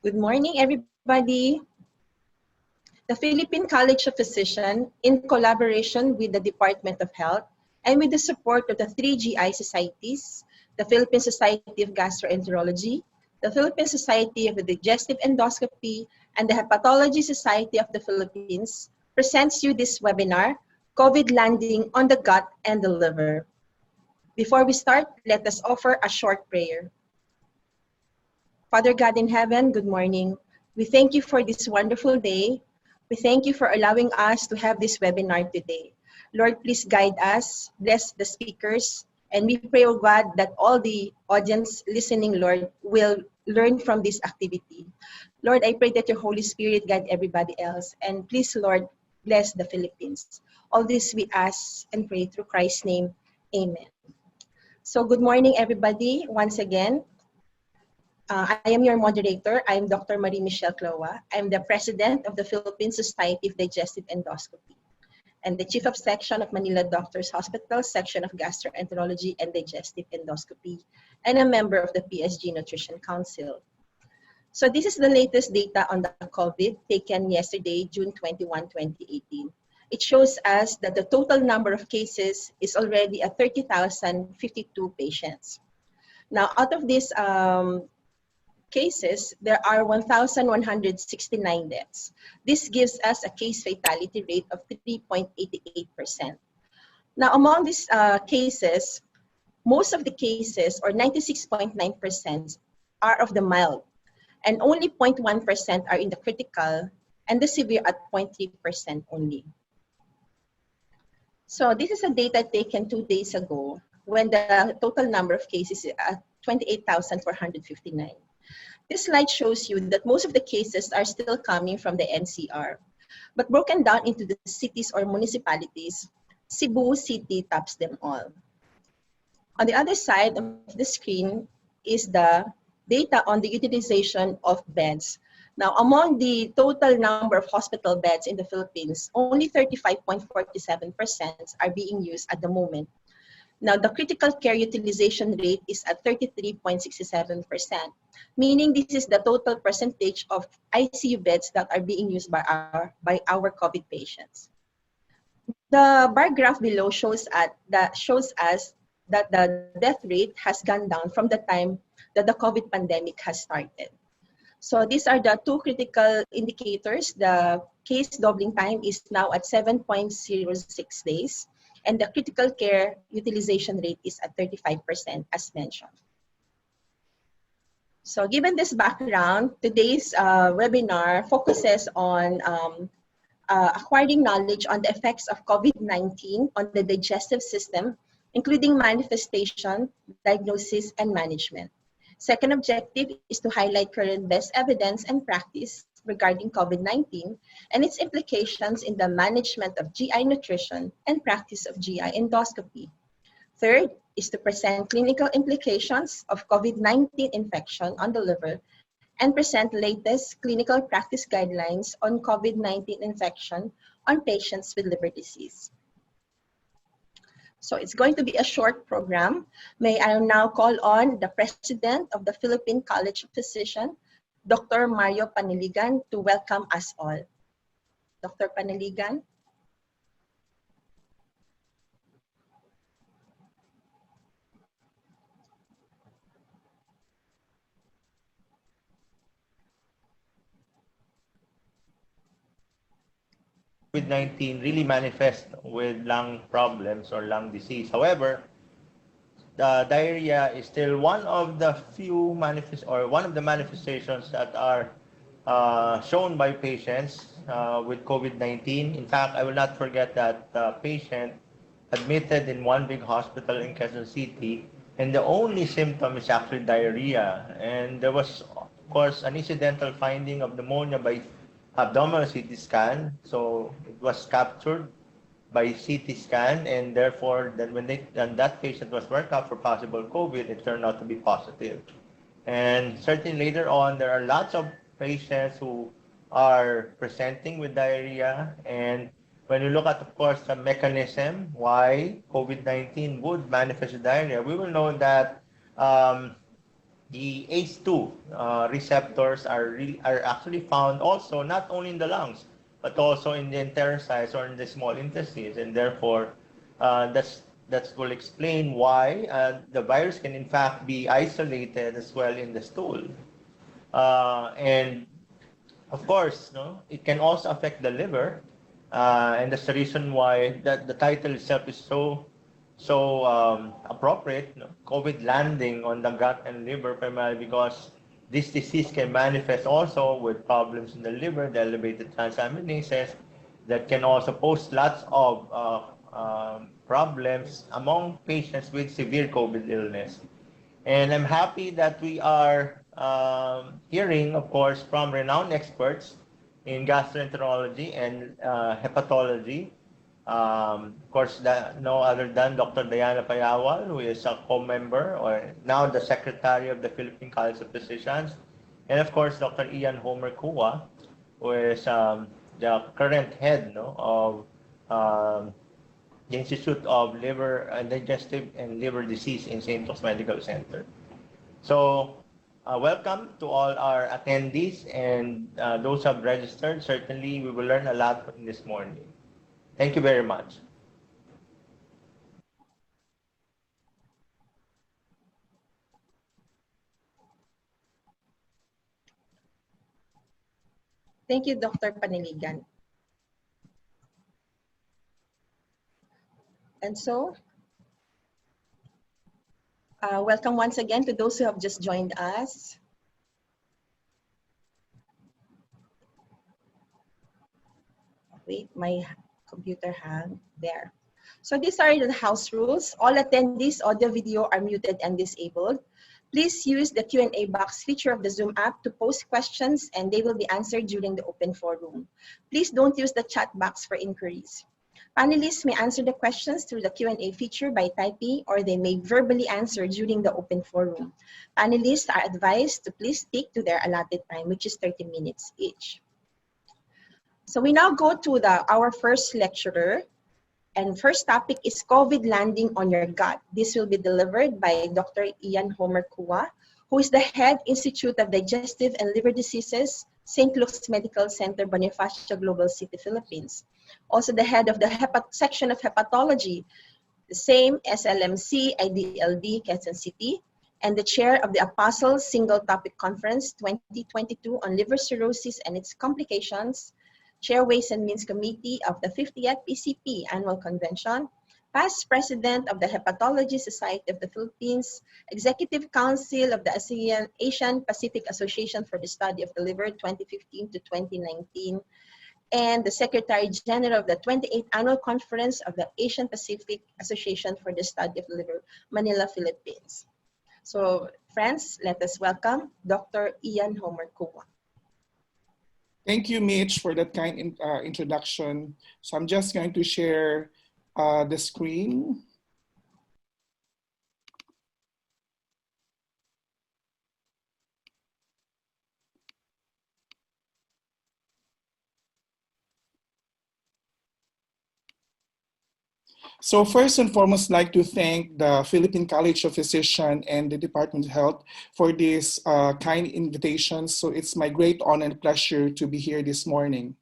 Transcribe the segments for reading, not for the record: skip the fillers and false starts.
Good morning, everybody. The Philippine College of Physicians, in collaboration with the Department of Health and with the support of the three GI societies, the Philippine Society of Gastroenterology, the Philippine Society of Digestive Endoscopy, and the Hepatology Society of the Philippines, presents you this webinar, COVID Landing on the Gut and the Liver. Before we start, let us offer a short prayer. Father God in heaven, good morning. We thank you for this wonderful day. We thank you for allowing us to have this webinar today. Lord, please guide us, bless the speakers, and we pray, oh God, that all the audience listening, Lord, will learn from this activity. Lord, I pray that your Holy Spirit guide everybody else. And please, Lord, bless the Philippines. All this we ask and pray through Christ's name. Amen. So good morning, everybody, once again. I am your moderator. I am Dr. Marie Michelle Cloa. I'm the president of the Philippine Society of Digestive Endoscopy and the chief of section of Manila Doctors Hospital, section of Gastroenterology and Digestive Endoscopy, and a member of the PSG Nutrition Council. So this is the latest data on the COVID taken yesterday, June 21, 2018. It shows us that the total number of cases is already at 30,052 patients. Now, out of these cases, there are 1,169 deaths. This gives us a case fatality rate of 3.88%. Now, among these cases, most of the cases, or 96.9%, are of the mild, and only 0.1% are in the critical, and the severe at 0.3% only. So this is a data taken 2 days ago when the total number of cases is at 28,459. This slide shows you that most of the cases are still coming from the NCR, but broken down into the cities or municipalities, Cebu City tops them all. On the other side of the screen is the data on the utilization of beds. Now, among the total number of hospital beds in the Philippines, only 35.47% are being used at the moment. Now, the critical care utilization rate is at 33.67%, meaning this is the total percentage of ICU beds that are being used by our COVID patients. The bar graph below shows us that the death rate has gone down from the time that the COVID pandemic has started. So these are the two critical indicators. The case doubling time is now at 7.06 days. And the critical care utilization rate is at 35%, as mentioned. So given this background, today's webinar focuses on acquiring knowledge on the effects of COVID-19 on the digestive system, including manifestation, diagnosis, and management. Second objective is to highlight current best evidence and practice regarding COVID-19 and its implications in the management of GI nutrition and practice of GI endoscopy. Third is to present clinical implications of COVID-19 infection on the liver and present latest clinical practice guidelines on COVID-19 infection on patients with liver disease. So it's going to be a short program. May I now call on the President of the Philippine College of Physicians, Dr. Mario Paniligan, to welcome us all. Dr. Paniligan. COVID-19 really manifests with lung problems or lung disease. However, the diarrhea is still one of the manifestations that are shown by patients with COVID-19. In fact, I will not forget that the patient admitted in one big hospital in Quezon City, and the only symptom is actually diarrhea. And there was, of course, an incidental finding of pneumonia by abdominal CT scan. So it was captured by CT scan, and therefore, then when that patient was worked up for possible COVID, it turned out to be positive. And certainly later on, there are lots of patients who are presenting with diarrhea. And when you look at, of course, the mechanism why COVID-19 would manifest with diarrhea, we will know that the ACE2 receptors are actually found also not only in the lungs, but also in the enterocytes or in the small intestines, and therefore that will explain why the virus can in fact be isolated as well in the stool. And of course, no, it can also affect the liver, and that's the reason why that the title itself is so appropriate. No? COVID landing on the gut and liver, primarily because this disease can manifest also with problems in the liver, the elevated transaminases, that can also pose lots of problems among patients with severe COVID illness. And I'm happy that we are hearing, of course, from renowned experts in gastroenterology and hepatology. Of course, no other than Dr. Diana Payawal, who is a co-member or now the Secretary of the Philippine College of Physicians. And of course, Dr. Ian Homer Kua, who is the current head, no, of the Institute of Liver Digestive and Liver Disease in St. Luke's Medical Center. So, welcome to all our attendees and those who have registered. Certainly, we will learn a lot this morning. Thank you very much. Thank you, Dr. Paniligan. And so, welcome once again to those who have just joined us. Wait, my computer hang there. So these are the house rules. All attendees, audio, video are muted and disabled. Please use the Q&A box feature of the Zoom app to post questions and they will be answered during the open forum. Please don't use the chat box for inquiries. Panelists may answer the questions through the Q&A feature by typing, or they may verbally answer during the open forum. Panelists are advised to please stick to their allotted time, which is 30 minutes each. So we now go to our first lecturer, and first topic is COVID landing on your gut. This will be delivered by Dr. Ian Homer Kua, who is the head Institute of Digestive and Liver Diseases, St. Luke's Medical Center, Bonifacio, Global City, Philippines. Also the head of the section of hepatology, the same SLMC, IDLD, Quezon City, and the chair of the Apostles Single Topic Conference 2022 on liver cirrhosis and its complications, Chair Ways and Means Committee of the 50th PCP Annual Convention, past President of the Hepatology Society of the Philippines, Executive Council of the Asian Pacific Association for the Study of the Liver 2015 to 2019, and the Secretary General of the 28th Annual Conference of the Asian Pacific Association for the Study of the Liver, Manila, Philippines. So, friends, let us welcome Dr. Ian Homer Kua. Thank you, Mitch, for that kind introduction. So I'm just going to share the screen. So first and foremost, I'd like to thank the Philippine College of Physicians and the Department of Health for this kind invitation. So it's my great honor and pleasure to be here this morning.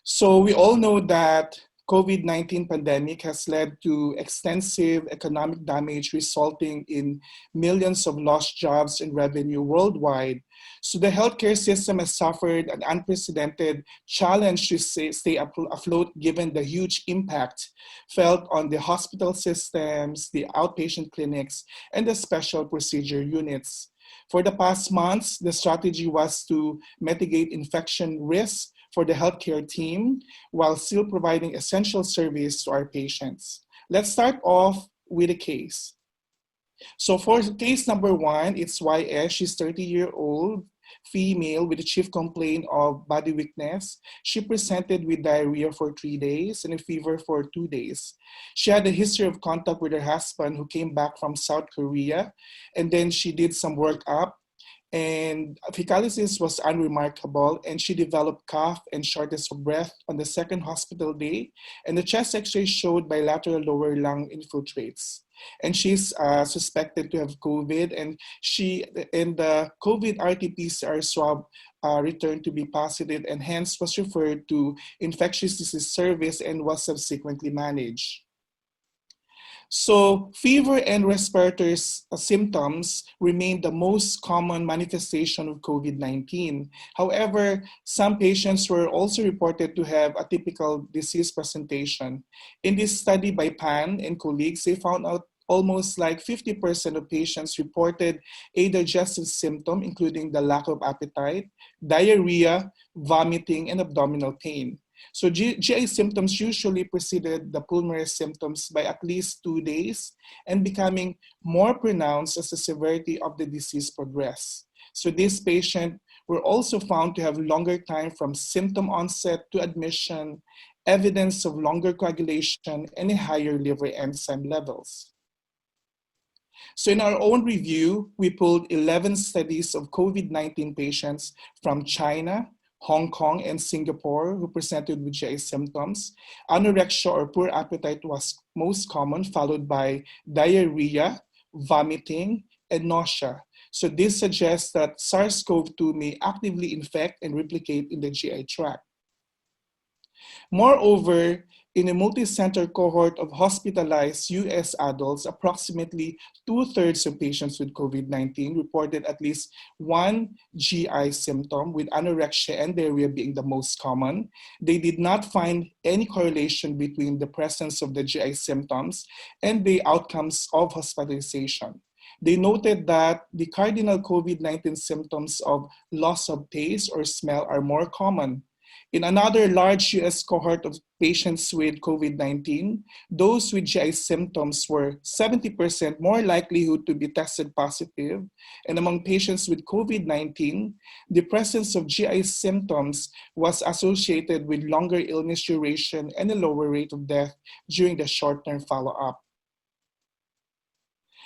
So we all know that COVID-19 pandemic has led to extensive economic damage resulting in millions of lost jobs and revenue worldwide. So the healthcare system has suffered an unprecedented challenge to stay afloat given the huge impact felt on the hospital systems, the outpatient clinics, and the special procedure units. For the past months, the strategy was to mitigate infection risk for the healthcare team while still providing essential service to our patients. Let's start off with a case. So for case number one, it's YS. She's 30-year-old female with a chief complaint of body weakness. She presented with diarrhea for 3 days and a fever for 2 days. She had a history of contact with her husband who came back from South Korea, and then she did some workup, and fecalysis was unremarkable, and she developed cough and shortness of breath on the second hospital day, and the chest x-ray showed bilateral lower lung infiltrates. and she's suspected to have COVID, and the COVID RT-PCR swab returned to be positive, and hence was referred to infectious disease service and was subsequently managed. So fever and respiratory symptoms remain the most common manifestation of COVID-19. However, some patients were also reported to have a typical disease presentation. In this study by Pan and colleagues, they found out almost like 50% of patients reported a digestive symptom, including the lack of appetite, diarrhea, vomiting, and abdominal pain. So GI symptoms usually preceded the pulmonary symptoms by at least 2 days and becoming more pronounced as the severity of the disease progressed. So these patients were also found to have longer time from symptom onset to admission, evidence of longer coagulation, and higher liver enzyme levels. So in our own review, we pulled 11 studies of COVID-19 patients from China, Hong Kong, and Singapore who presented with GI symptoms. Anorexia or poor appetite was most common, followed by diarrhea, vomiting, and nausea. So this suggests that SARS-CoV-2 may actively infect and replicate in the GI tract. Moreover, in a multi-center cohort of hospitalized US adults, approximately 2/3 of patients with COVID-19 reported at least one GI symptom, with anorexia and diarrhea being the most common. They did not find any correlation between the presence of the GI symptoms and the outcomes of hospitalization. They noted that the cardinal COVID-19 symptoms of loss of taste or smell are more common. In another large US cohort of patients with COVID-19, those with GI symptoms were 70% more likelihood to be tested positive. And among patients with COVID-19, the presence of GI symptoms was associated with longer illness duration and a lower rate of death during the short-term follow-up.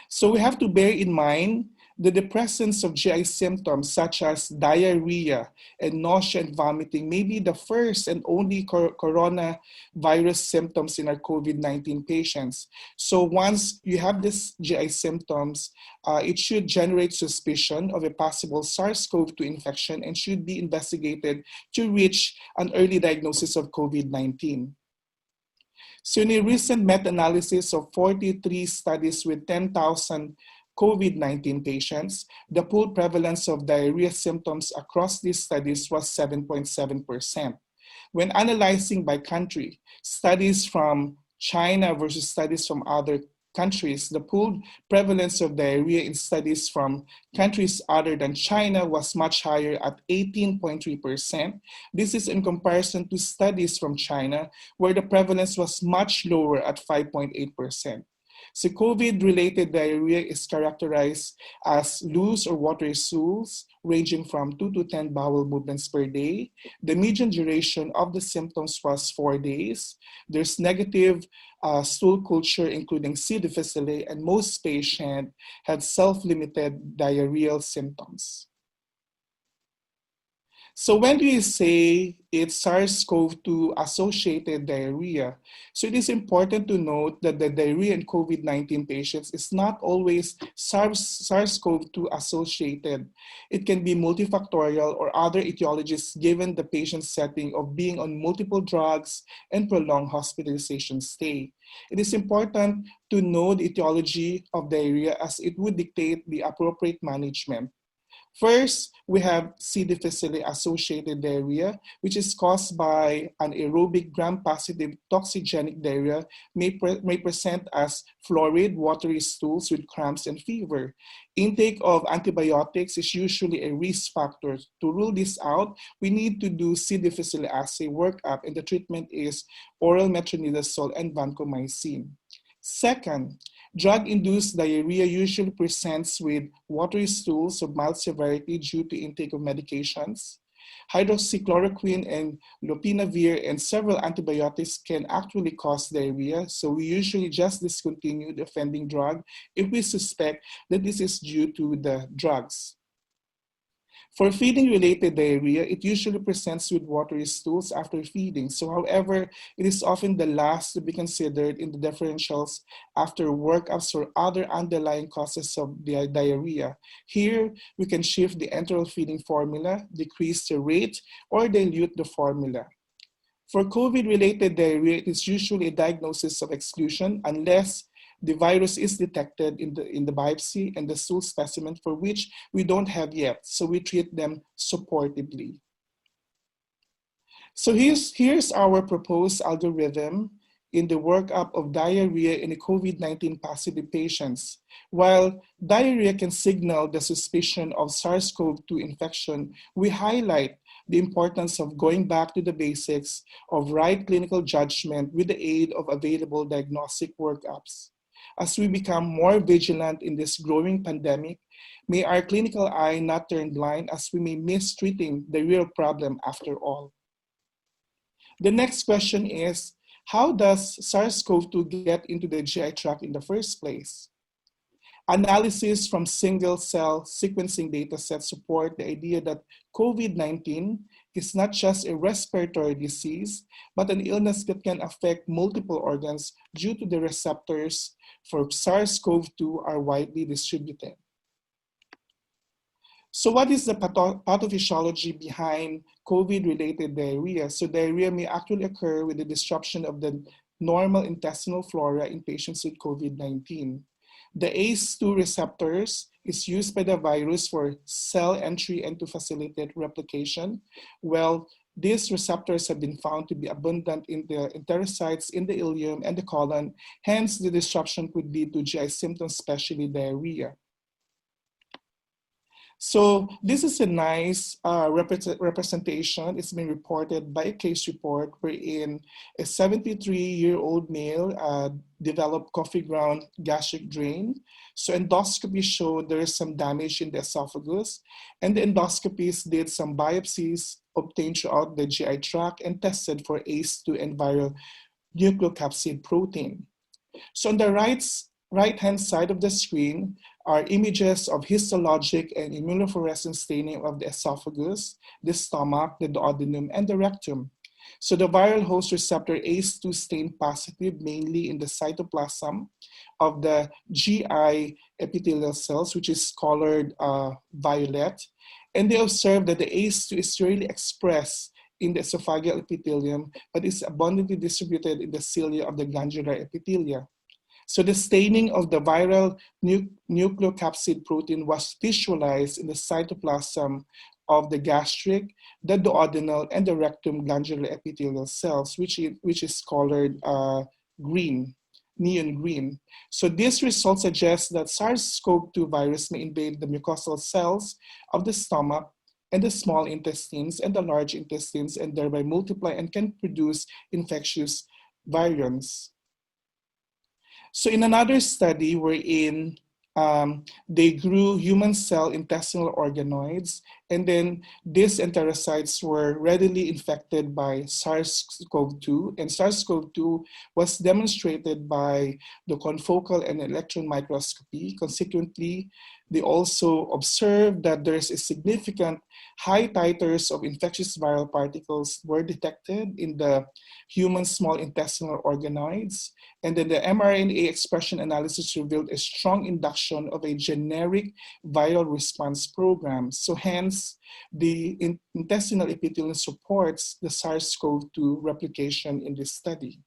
So we have to bear in mind that the presence of GI symptoms such as diarrhea and nausea and vomiting may be the first and only coronavirus symptoms in our COVID-19 patients. So once you have these GI symptoms, it should generate suspicion of a possible SARS-CoV-2 infection and should be investigated to reach an early diagnosis of COVID-19. So in a recent meta-analysis of 43 studies with 10,000 COVID-19 patients, the pooled prevalence of diarrhea symptoms across these studies was 7.7%. When analyzing by country, studies from China versus studies from other countries, the pooled prevalence of diarrhea in studies from countries other than China was much higher at 18.3%. This is in comparison to studies from China, where the prevalence was much lower at 5.8%. So COVID-related diarrhea is characterized as loose or watery stools ranging from 2 to 10 bowel movements per day. The median duration of the symptoms was 4 days. There's negative stool culture, including C. difficile, and most patients had self-limited diarrheal symptoms. So when we say it's SARS-CoV-2 associated diarrhea, so it is important to note that the diarrhea in COVID-19 patients is not always SARS-CoV-2 associated. It can be multifactorial or other etiologies given the patient's setting of being on multiple drugs and prolonged hospitalization stay. It is important to know the etiology of diarrhea as it would dictate the appropriate management. First, we have C. difficile associated diarrhea, which is caused by an aerobic gram-positive toxigenic diarrhea, may present as florid, watery stools with cramps and fever. Intake of antibiotics is usually a risk factor. To rule this out, we need to do C. difficile assay workup, and the treatment is oral metronidazole and vancomycin. Second, drug-induced diarrhea usually presents with watery stools of mild severity due to intake of medications. Hydroxychloroquine and lopinavir and several antibiotics can actually cause diarrhea, so we usually just discontinue the offending drug if we suspect that this is due to the drugs. For feeding-related diarrhea, it usually presents with watery stools after feeding. So however, it is often the last to be considered in the differentials after workups or other underlying causes of the diarrhea. Here, we can shift the enteral feeding formula, decrease the rate, or dilute the formula. For COVID-related diarrhea, it is usually a diagnosis of exclusion unless the virus is detected in the biopsy and the stool specimen, for which we don't have yet, so we treat them supportively. So here's our proposed algorithm in the workup of diarrhea in COVID-19 positive patients. While diarrhea can signal the suspicion of SARS-CoV-2 infection, we highlight the importance of going back to the basics of right clinical judgment with the aid of available diagnostic workups. As we become more vigilant in this growing pandemic, may our clinical eye not turn blind as we may miss treating the real problem after all. The next question is, how does SARS-CoV-2 get into the GI tract in the first place? Analysis from single-cell sequencing datasets support the idea that COVID-19 is not just a respiratory disease, but an illness that can affect multiple organs due to the receptors for SARS-CoV-2 are widely distributed. So what is the pathophysiology behind COVID-related diarrhea? So diarrhea may actually occur with the disruption of the normal intestinal flora in patients with COVID-19. The ACE2 receptors is used by the virus for cell entry and to facilitate replication. Well, these receptors have been found to be abundant in the enterocytes in the ileum and the colon. Hence, the disruption could lead to GI symptoms, especially diarrhea. So this is a nice representation. It's been reported by a case report wherein a 73-year-old male developed coffee ground gastric drain. So endoscopy showed there is some damage in the esophagus, and the endoscopists did some biopsies obtained throughout the GI tract and tested for ACE2 and viral nucleocapsid protein. So on the right-hand side of the screen are images of histologic and immunofluorescence staining of the esophagus, the stomach, the duodenum, and the rectum. So the viral host receptor ACE2 stained positive mainly in the cytoplasm of the GI epithelial cells, which is colored violet. And they observed that the ACE2 is rarely expressed in the esophageal epithelium, but is abundantly distributed in the cilia of the glandular epithelia. So the staining of the viral nucleocapsid protein was visualized in the cytoplasm of the gastric, the duodenal, and the rectum glandular epithelial cells, which is colored green, neon green. So this result suggests that SARS-CoV-2 virus may invade the mucosal cells of the stomach and the small intestines and the large intestines and thereby multiply and can produce infectious virions. So in another study wherein they grew human cell intestinal organoids, and then these enterocytes were readily infected by SARS-CoV-2, and SARS-CoV-2 was demonstrated by the confocal and electron microscopy. Consequently, they also observed that there's a significant high titers of infectious viral particles were detected in the human small intestinal organoids. And then the mRNA expression analysis revealed a strong induction of a generic viral response program. So hence, the intestinal epithelium supports the SARS-CoV-2 replication in this study.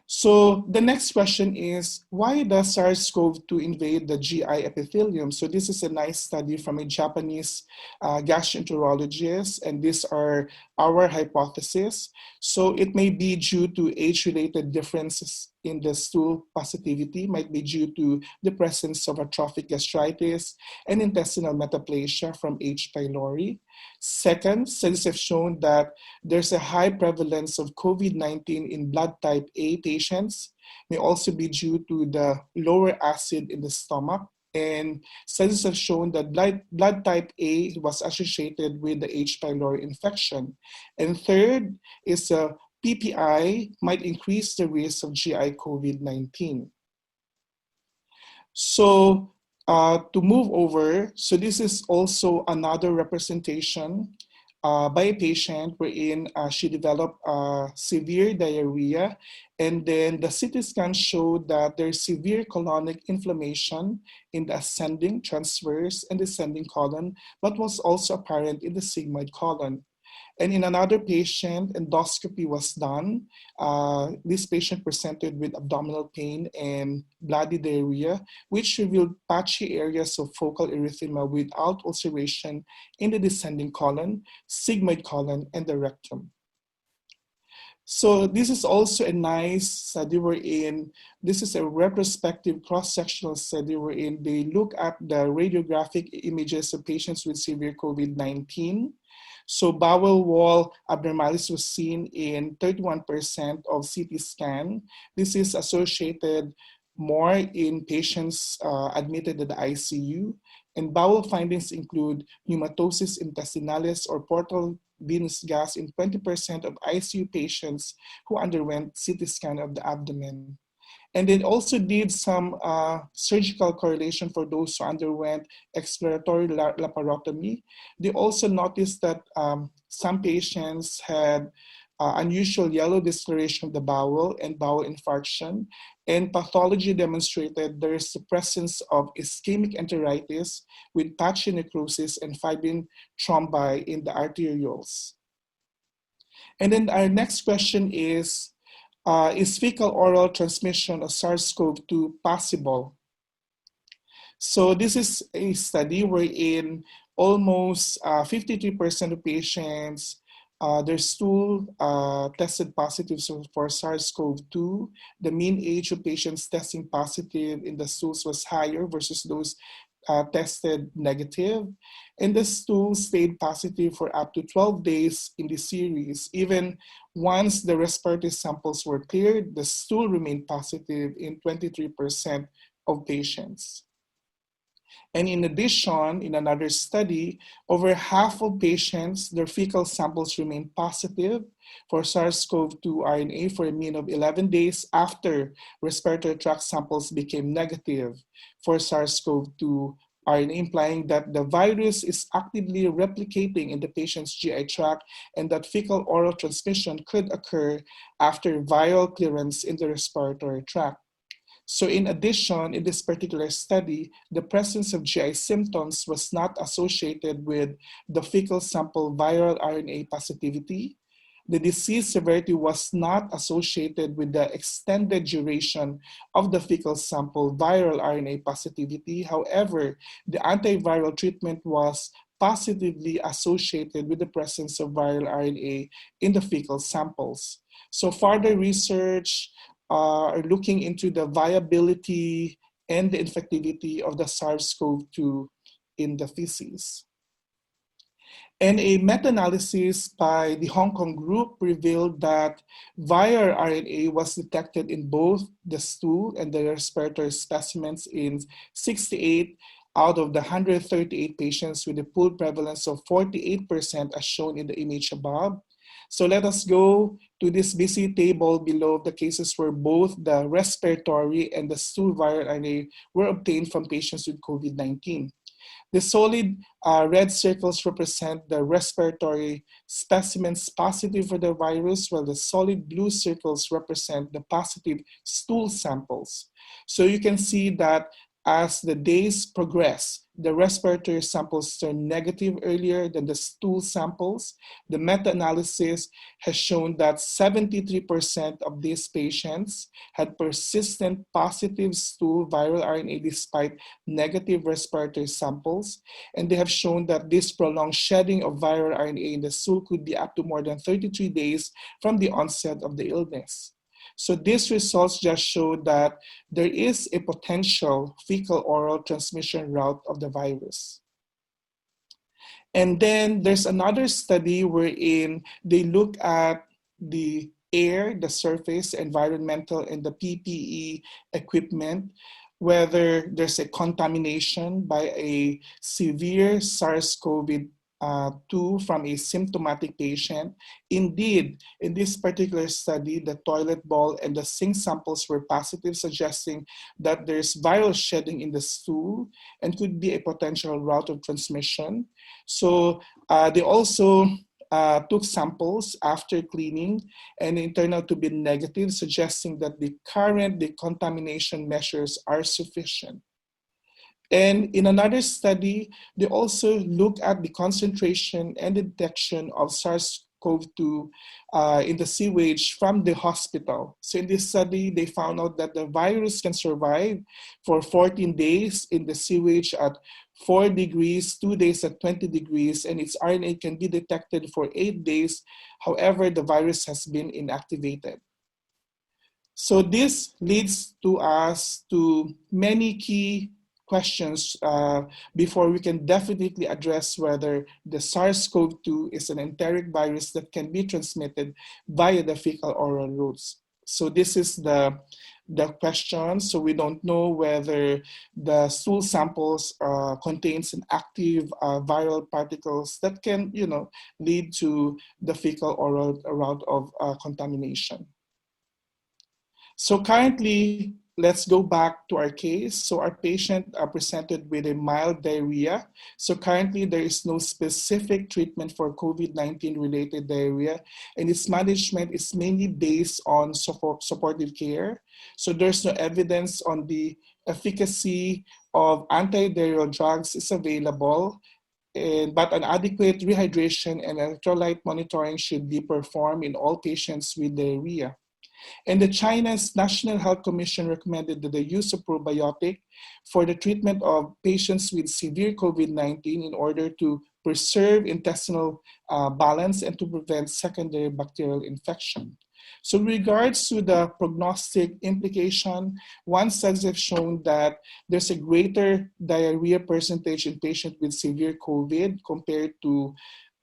So the next question is, why does SARS-CoV-2 invade the GI epithelium? So this is a nice study from a Japanese gastroenterologist, and these are our hypotheses. So it may be due to age-related differences in the stool positivity, might be due to the presence of atrophic gastritis and intestinal metaplasia from H. pylori. Second, studies have shown that there's a high prevalence of COVID-19 in blood type A patients, may also be due to the lower acid in the stomach. And studies have shown that blood type A was associated with the H. pylori infection. And third is PPI might increase the risk of GI COVID-19. So To move over, so this is also another representation by a patient wherein she developed severe diarrhea, and then the CT scan showed that there's severe colonic inflammation in the ascending, transverse, and descending colon, but was also apparent in the sigmoid colon. And in another patient, endoscopy was done. This patient presented with abdominal pain and bloody diarrhea, which revealed patchy areas of focal erythema without ulceration in the descending colon, sigmoid colon, and the rectum. So this is also a nice study wherein this is a retrospective cross-sectional study wherein they look at the radiographic images of patients with severe COVID-19. So bowel wall abnormalities was seen in 31% of CT scan. This is associated more in patients admitted to the ICU. And bowel findings include pneumatosis intestinalis or portal venous gas in 20% of ICU patients who underwent CT scan of the abdomen. And they also did some surgical correlation for those who underwent exploratory laparotomy. They also noticed that some patients had unusual yellow discoloration of the bowel and bowel infarction. And pathology demonstrated there is the presence of ischemic enteritis with patchy necrosis and fibrin thrombi in the arterioles. And then our next question is fecal oral transmission of SARS-CoV-2 possible? So this is a study wherein almost 53% of patients, their stool tested positive for SARS-CoV-2. The mean age of patients testing positive in the stools was higher versus those tested negative. And the stool stayed positive for up to 12 days in the series. Even once the respiratory samples were cleared, the stool remained positive in 23% of patients. And in addition, in another study, over half of patients, their fecal samples remained positive for SARS-CoV-2 RNA for a mean of 11 days after respiratory tract samples became negative for SARS-CoV-2 RNA, implying that the virus is actively replicating in the patient's GI tract and that fecal oral transmission could occur after viral clearance in the respiratory tract. So in addition, in this particular study, the presence of GI symptoms was not associated with the fecal sample viral RNA positivity. The disease severity was not associated with the extended duration of the fecal sample viral RNA positivity. However, the antiviral treatment was positively associated with the presence of viral RNA in the fecal samples. So further research are looking into the viability and the infectivity of the SARS-CoV-2 in the feces. And a meta-analysis by the Hong Kong group revealed that viral RNA was detected in both the stool and the respiratory specimens in 68 out of the 138 patients with a pooled prevalence of 48% as shown in the image above. So let us go to this busy table below the cases where both the respiratory and the stool viral RNA were obtained from patients with COVID-19. The solid red circles represent the respiratory specimens positive for the virus, while the solid blue circles represent the positive stool samples. So you can see that as the days progress, the respiratory samples turn negative earlier than the stool samples. The meta-analysis has shown that 73% of these patients had persistent positive stool viral RNA despite negative respiratory samples. And they have shown that this prolonged shedding of viral RNA in the stool could be up to more than 33 days from the onset of the illness. So these results just show that there is a potential fecal oral transmission route of the virus. And then there's another study wherein they look at the air, the surface, environmental, and the PPE equipment, whether there's a contamination by a severe SARS-CoV 2 from a symptomatic patient. Indeed, in this particular study, the toilet bowl and the sink samples were positive, suggesting that there's viral shedding in the stool and could be a potential route of transmission. So they also took samples after cleaning, and it turned out to be negative, suggesting that the current decontamination measures are sufficient. And in another study, they also look at the concentration and detection of SARS-CoV-2 in the sewage from the hospital. So in this study, they found out that the virus can survive for 14 days in the sewage at 4 degrees, 2 days at 20 degrees, and its RNA can be detected for 8 days. However, the virus has been inactivated. So this leads to us to many key questions before we can definitely address whether the SARS-CoV-2 is an enteric virus that can be transmitted via the fecal-oral routes. So this is the question. So we don't know whether the stool samples contains an active viral particles that can, lead to the fecal-oral route of contamination. So currently, let's go back to our case. So our patient presented with a mild diarrhea. So currently there is no specific treatment for COVID-19 related diarrhea, and its management is mainly based on supportive care. So there's no evidence on the efficacy of antidiarrheal drugs is available, but an adequate rehydration and electrolyte monitoring should be performed in all patients with diarrhea. And the China's National Health Commission recommended the use of probiotic for the treatment of patients with severe COVID-19 in order to preserve intestinal balance and to prevent secondary bacterial infection. So in regards to the prognostic implication, one studies have shown that there's a greater diarrhea percentage in patients with severe COVID compared to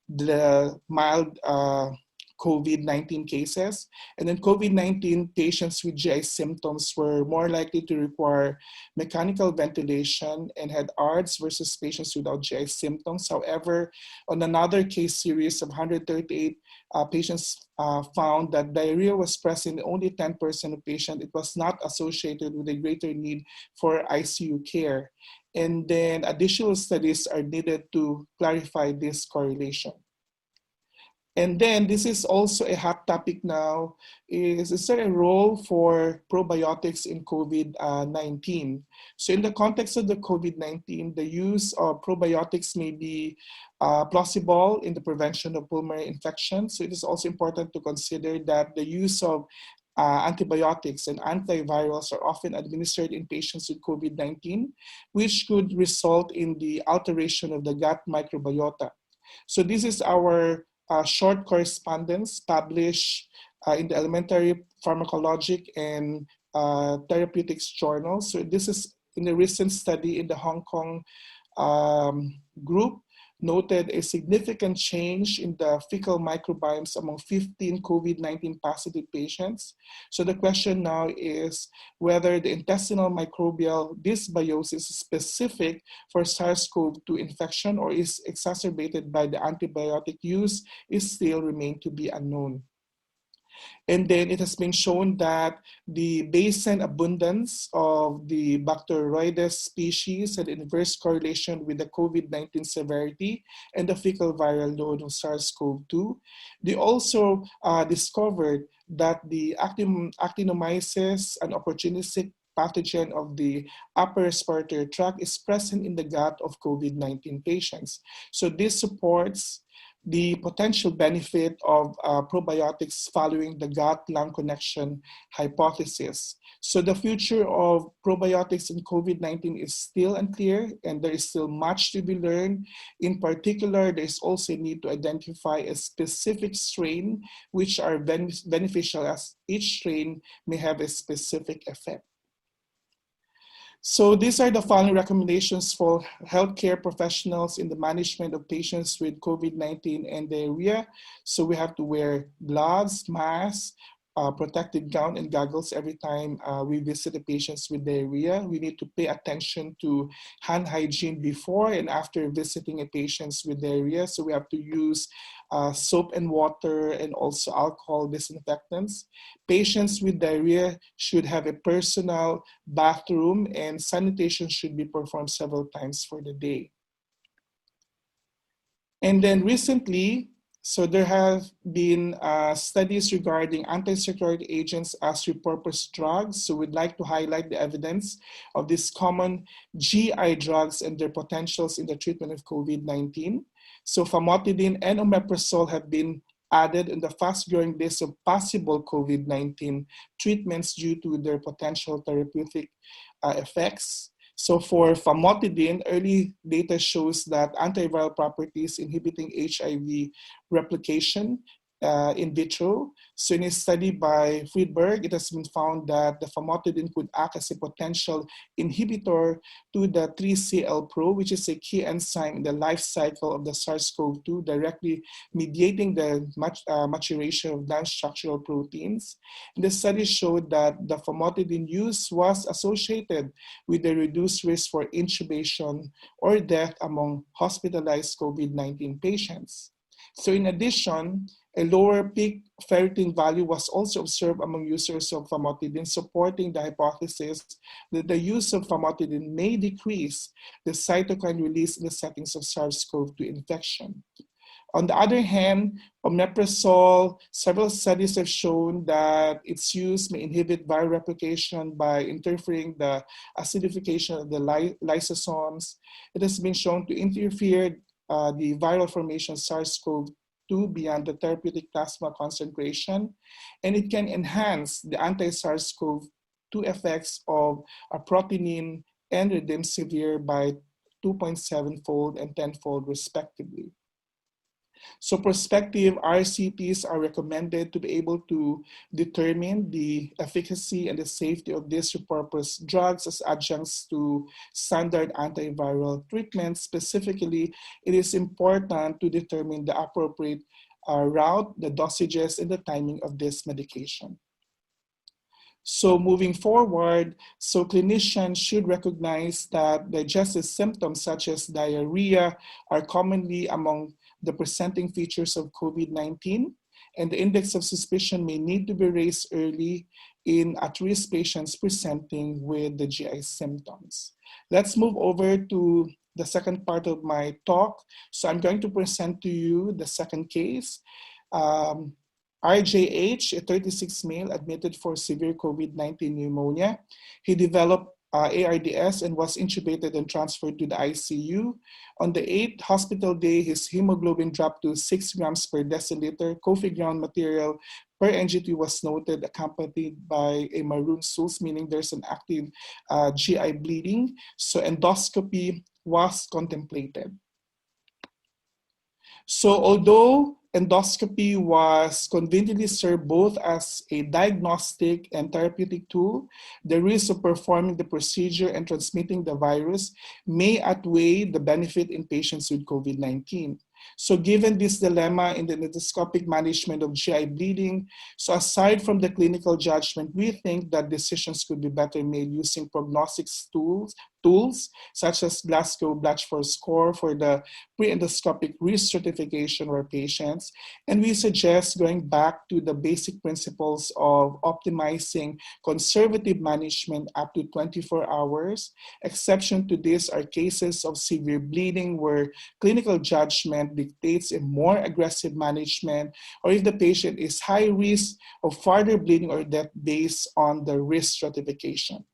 the mild COVID-19 cases. And then COVID-19 patients with GI symptoms were more likely to require mechanical ventilation and had ARDS versus patients without GI symptoms. However, on another case series of 138 patients found that diarrhea was present in only 10% of patients. It was not associated with a greater need for ICU care. And then additional studies are needed to clarify this correlation. And then this is also a hot topic now, is there a role for probiotics in COVID-19? So in the context of the COVID-19, the use of probiotics may be plausible in the prevention of pulmonary infections. So it is also important to consider that the use of antibiotics and antivirals are often administered in patients with COVID-19, which could result in the alteration of the gut microbiota. So this is our short correspondence published in the Elementary Pharmacologic and Therapeutics Journal. So this is in a recent study in the Hong Kong group, noted a significant change in the fecal microbiomes among 15 COVID-19 positive patients. So the question now is whether the intestinal microbial dysbiosis is specific for SARS-CoV-2 infection or is exacerbated by the antibiotic use is still remain to be unknown. And then it has been shown that the baseline abundance of the Bacteroides species had inverse correlation with the COVID-19 severity and the fecal viral load of SARS-CoV-2. They also discovered that the actinomyces, an opportunistic pathogen of the upper respiratory tract, is present in the gut of COVID-19 patients. So this supports the potential benefit of probiotics following the gut-lung connection hypothesis. So the future of probiotics in COVID-19 is still unclear, and there is still much to be learned. In particular, there is also a need to identify a specific strain which are beneficial, as each strain may have a specific effect. So these are the following recommendations for healthcare professionals in the management of patients with COVID-19 and diarrhea. So we have to wear gloves, masks, protective gown and goggles every time we visit the patients with diarrhea. We need to pay attention to hand hygiene before and after visiting a patient with diarrhea. So we have to use soap and water and also alcohol disinfectants. Patients with diarrhea should have a personal bathroom, and sanitation should be performed several times for the day. And then recently, so there have been studies regarding anti-circulatory agents as repurposed drugs. So we'd like to highlight the evidence of these common GI drugs and their potentials in the treatment of COVID-19. So famotidine and omeprazole have been added in the fast-growing list of possible COVID-19 treatments due to their potential therapeutic effects. So for famotidine, early data shows that antiviral properties inhibiting HIV replication in vitro. So in a study by Friedberg, it has been found that the famotidine could act as a potential inhibitor to the 3CL-Pro, which is a key enzyme in the life cycle of the SARS-CoV-2, directly mediating the maturation of non-structural proteins. And the study showed that the famotidine use was associated with a reduced risk for intubation or death among hospitalized COVID-19 patients. So in addition, a lower peak ferritin value was also observed among users of famotidine, supporting the hypothesis that the use of famotidine may decrease the cytokine release in the settings of SARS-CoV-2 infection. On the other hand, omeprazole, several studies have shown that its use may inhibit viral replication by interfering the acidification of the lysosomes. It has been shown to interfere the viral formation of SARS-CoV-2 beyond the therapeutic plasma concentration, and it can enhance the anti-SARS-CoV-2 effects of proteinin and remdesivir by 2.7-fold and 10-fold respectively. So prospective RCTs are recommended to be able to determine the efficacy and the safety of these repurposed drugs as adjuncts to standard antiviral treatments. Specifically, it is important to determine the appropriate route, the dosages, and the timing of this medication. So moving forward, so clinicians should recognize that digestive symptoms such as diarrhea are commonly among the presenting features of COVID-19, and the index of suspicion may need to be raised early in at-risk patients presenting with the GI symptoms. Let's move over to the second part of my talk. So I'm going to present to you the second case. RJH, a 36 male admitted for severe COVID-19 pneumonia. He developed ARDS and was intubated and transferred to the ICU. On the 8th hospital day, his hemoglobin dropped to 6 grams per deciliter. Coffee ground material per NGT was noted, accompanied by a maroon stools, meaning there's an active GI bleeding. So endoscopy was contemplated. So although endoscopy was conveniently served both as a diagnostic and therapeutic tool, the risk of performing the procedure and transmitting the virus may outweigh the benefit in patients with COVID-19. So given this dilemma in the endoscopic management of GI bleeding, so aside from the clinical judgment, we think that decisions could be better made using prognostic tools such as Glasgow Blatchford score for the pre-endoscopic risk stratification of our patients. And we suggest going back to the basic principles of optimizing conservative management up to 24 hours. Exception to this are cases of severe bleeding where clinical judgment dictates a more aggressive management, or if the patient is high risk of further bleeding or death based on the risk stratification.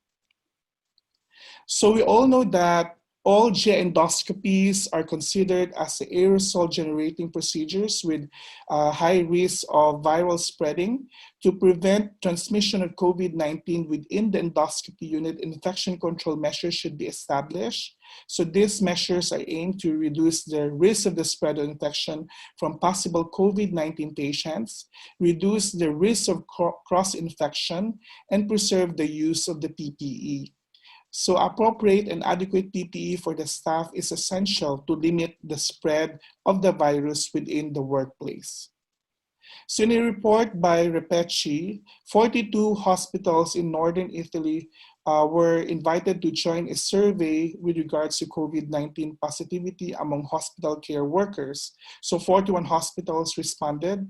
So we all know that all GI endoscopies are considered as aerosol generating procedures with high risk of viral spreading. To prevent transmission of COVID-19 within the endoscopy unit, infection control measures should be established. So these measures are aimed to reduce the risk of the spread of infection from possible COVID-19 patients, reduce the risk of cross-infection, and preserve the use of the PPE. So appropriate and adequate PPE for the staff is essential to limit the spread of the virus within the workplace. So in a report by Repecci, 42 hospitals in northern Italy were invited to join a survey with regards to COVID-19 positivity among hospital care workers. So 41 hospitals responded.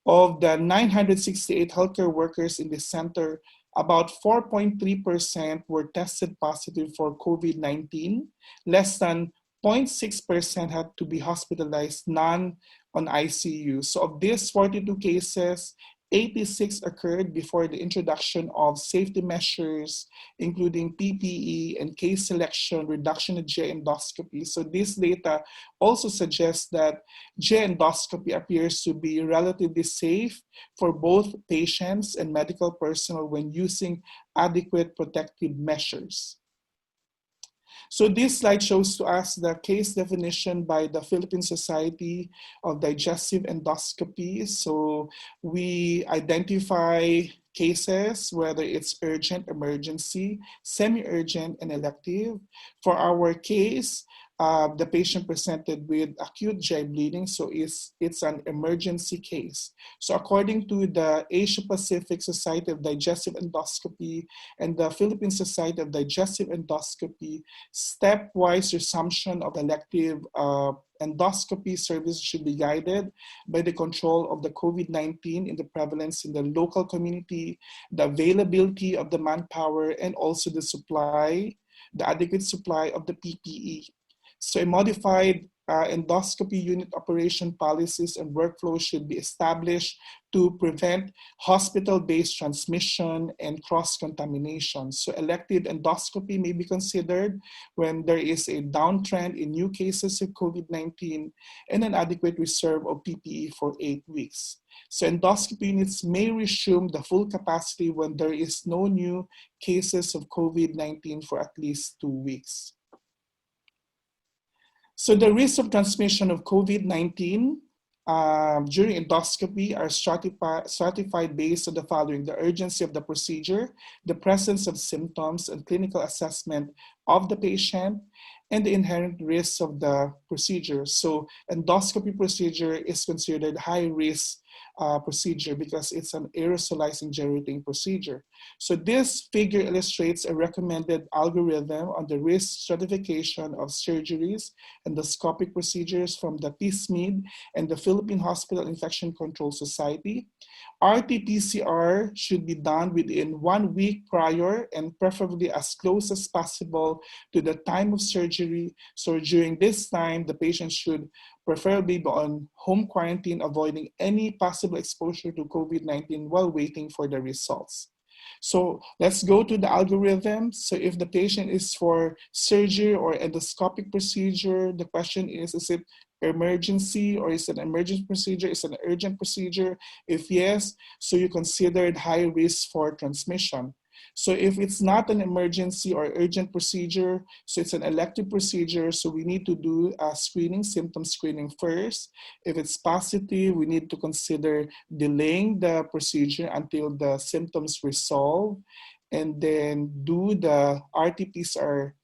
Of the 968 healthcare workers in the center, about 4.3% were tested positive for COVID-19. Less than 0.6% had to be hospitalized, none on ICU. So of these 42 cases, 86 occurred before the introduction of safety measures, including PPE and case selection, reduction of GI endoscopy. So this data also suggests that GI endoscopy appears to be relatively safe for both patients and medical personnel when using adequate protective measures. So this slide shows to us the case definition by the Philippine Society of Digestive Endoscopy. So we identify cases, whether it's urgent, emergency, semi-urgent, and elective. For our case, the patient presented with acute GI bleeding, so it's an emergency case. So according to the Asia Pacific Society of Digestive Endoscopy and the Philippine Society of Digestive Endoscopy, stepwise resumption of elective endoscopy service should be guided by the control of the COVID-19 in the prevalence in the local community, the availability of the manpower, and also the supply, the adequate supply of the PPE. So a modified endoscopy unit operation policies and workflows should be established to prevent hospital-based transmission and cross-contamination. So elective endoscopy may be considered when there is a downtrend in new cases of COVID-19 and an adequate reserve of PPE for 8 weeks. So endoscopy units may resume the full capacity when there is no new cases of COVID-19 for at least 2 weeks. So the risks of transmission of COVID-19 during endoscopy are stratified based on the following: the urgency of the procedure, the presence of symptoms and clinical assessment of the patient, and the inherent risks of the procedure. So endoscopy procedure is considered high risk procedure because it's an aerosolizing generating procedure. So this figure illustrates a recommended algorithm on the risk stratification of surgeries, endoscopic procedures from the PSMID and the Philippine Hospital Infection Control Society. RT-PCR should be done within 1 week prior and preferably as close as possible to the time of surgery. So during this time, the patient should preferably be on home quarantine, avoiding any possible exposure to COVID-19 while waiting for the results. So let's go to the algorithm. So if the patient is for surgery or endoscopic procedure, the question is it emergency or is it an emergency procedure? Is it an urgent procedure? If yes, so you considered high risk for transmission. So if it's not an emergency or urgent procedure, so it's an elective procedure, so we need to do a screening, symptom screening first. If it's positive, we need to consider delaying the procedure until the symptoms resolve, and then do the RT-PCR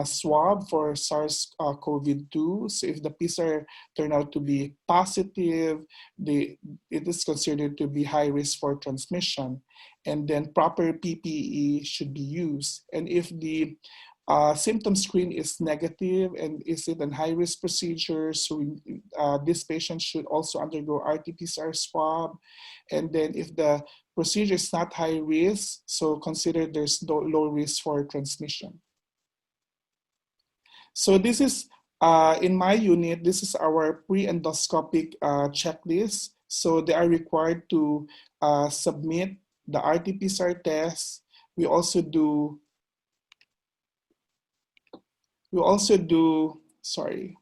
swab for SARS-CoV-2. So if the PCR turn out to be positive, it is considered to be high risk for transmission. And then proper PPE should be used. And if the symptom screen is negative and is it a high-risk procedure, so this patient should also undergo RT-PCR swab. And then if the procedure is not high risk, so consider there's low risk for transmission. So this is, in my unit, this is our pre-endoscopic checklist. So they are required to submit the RT-PCR test. We also do, sorry.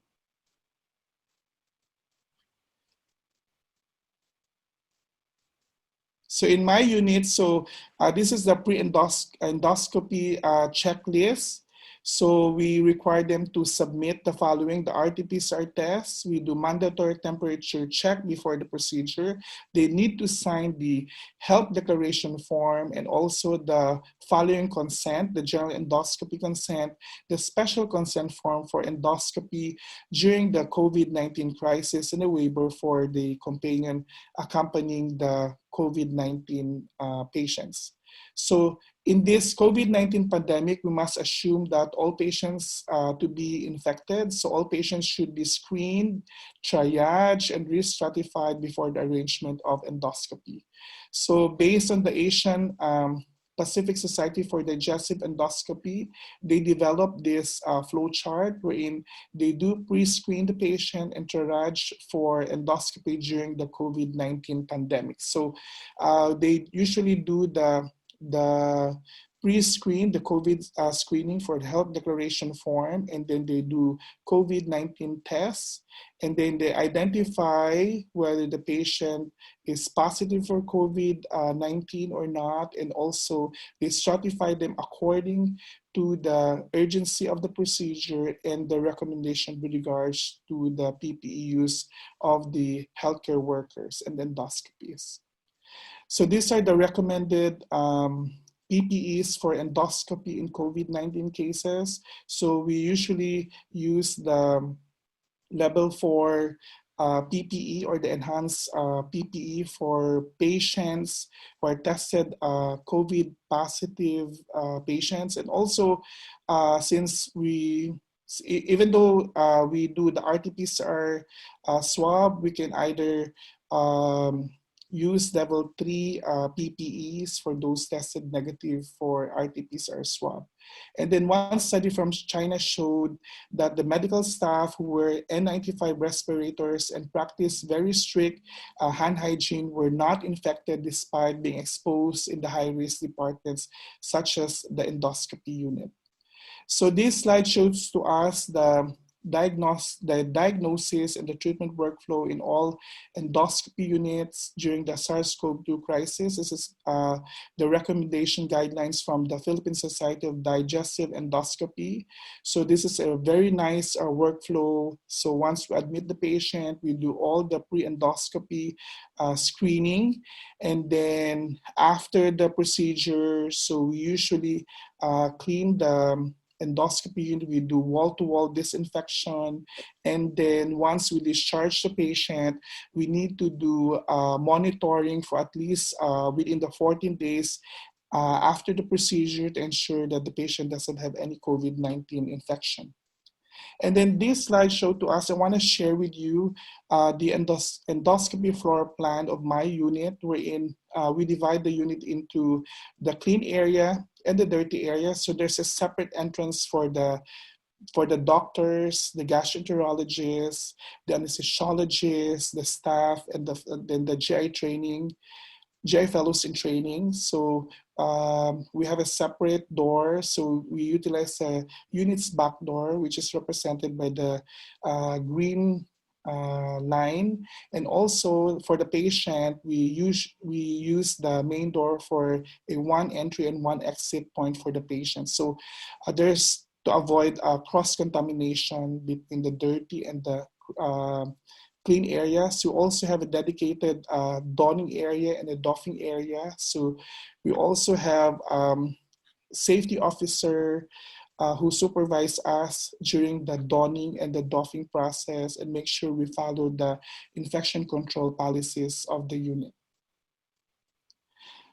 So in my unit, so this is the pre-endoscopy checklist. So we require them to submit the following: the RT-PCR test. We do mandatory temperature check before the procedure. They need to sign the health declaration form and also the following consent: the general endoscopy consent, the special consent form for endoscopy during the COVID-19 crisis, and a waiver for the companion accompanying the COVID-19 patients. So in this COVID-19 pandemic, we must assume that all patients to be infected. So all patients should be screened, triaged, and re-stratified before the arrangement of endoscopy. So based on the Asian Pacific Society for Digestive Endoscopy, they developed this flow chart wherein they do pre-screen the patient and triage for endoscopy during the COVID-19 pandemic. So they usually do the pre-screen, the COVID screening for the health declaration form, and then they do COVID-19 tests, and then they identify whether the patient is positive for COVID-19 or not, and also they stratify them according to the urgency of the procedure and the recommendation with regards to the PPE use of the healthcare workers and endoscopies. So these are the recommended PPEs for endoscopy in COVID-19 cases. So we usually use the level 4 PPE or the enhanced PPE for patients who are tested COVID positive patients. And also since even though we do the RT-PCR swab, we can either use level 3 PPEs for those tested negative for RT-PCR swab. And then one study from China showed that the medical staff who wear N95 respirators and practice very strict hand hygiene were not infected despite being exposed in the high-risk departments such as the endoscopy unit. So this slide shows to us the diagnosis and the treatment workflow in all endoscopy units during the SARS-CoV-2 crisis. This is the recommendation guidelines from the Philippine Society of Digestive Endoscopy. So this is a very nice workflow. So once we admit the patient, we do all the pre-endoscopy screening. And then after the procedure, so we usually clean the endoscopy, we do wall-to-wall disinfection, and then once we discharge the patient, we need to do monitoring for at least within the 14 days after the procedure to ensure that the patient doesn't have any COVID-19 infection. And then this slide showed to us, I want to share with you the endoscopy floor plan of my unit, wherein we divide the unit into the clean area and the dirty area. So there's a separate entrance for the doctors, the gastroenterologists, the anesthesiologists, the staff, and then the GI fellows in training. So we have a separate door. So we utilize a unit's back door, which is represented by the green line. And also for the patient, we use the main door for a one entry and one exit point for the patient. So there's to avoid cross-contamination between the dirty and the clean areas. You also have a dedicated donning area and a doffing area. So we also have safety officer who supervise us during the donning and the doffing process and make sure we follow the infection control policies of the unit.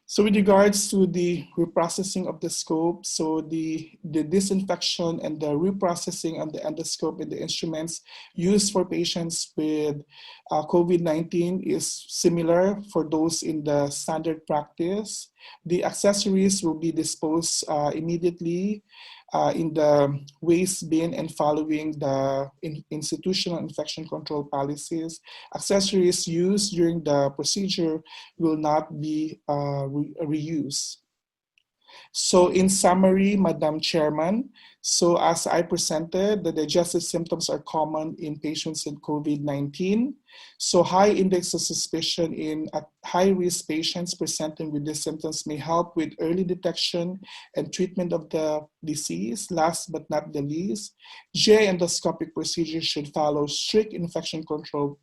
So with regards to the reprocessing of the scope, so the disinfection and the reprocessing of the endoscope and the instruments used for patients with COVID-19 is similar for those in the standard practice. The accessories will be disposed immediately in the waste bin and following the institutional infection control policies. Accessories used during the procedure will not be reused. So in summary, Madam Chairman, so as I presented, the digestive symptoms are common in patients with COVID-19. So high index of suspicion in high-risk patients presenting with these symptoms may help with early detection and treatment of the disease. Last but not the least, GI endoscopic procedures should follow strict infection control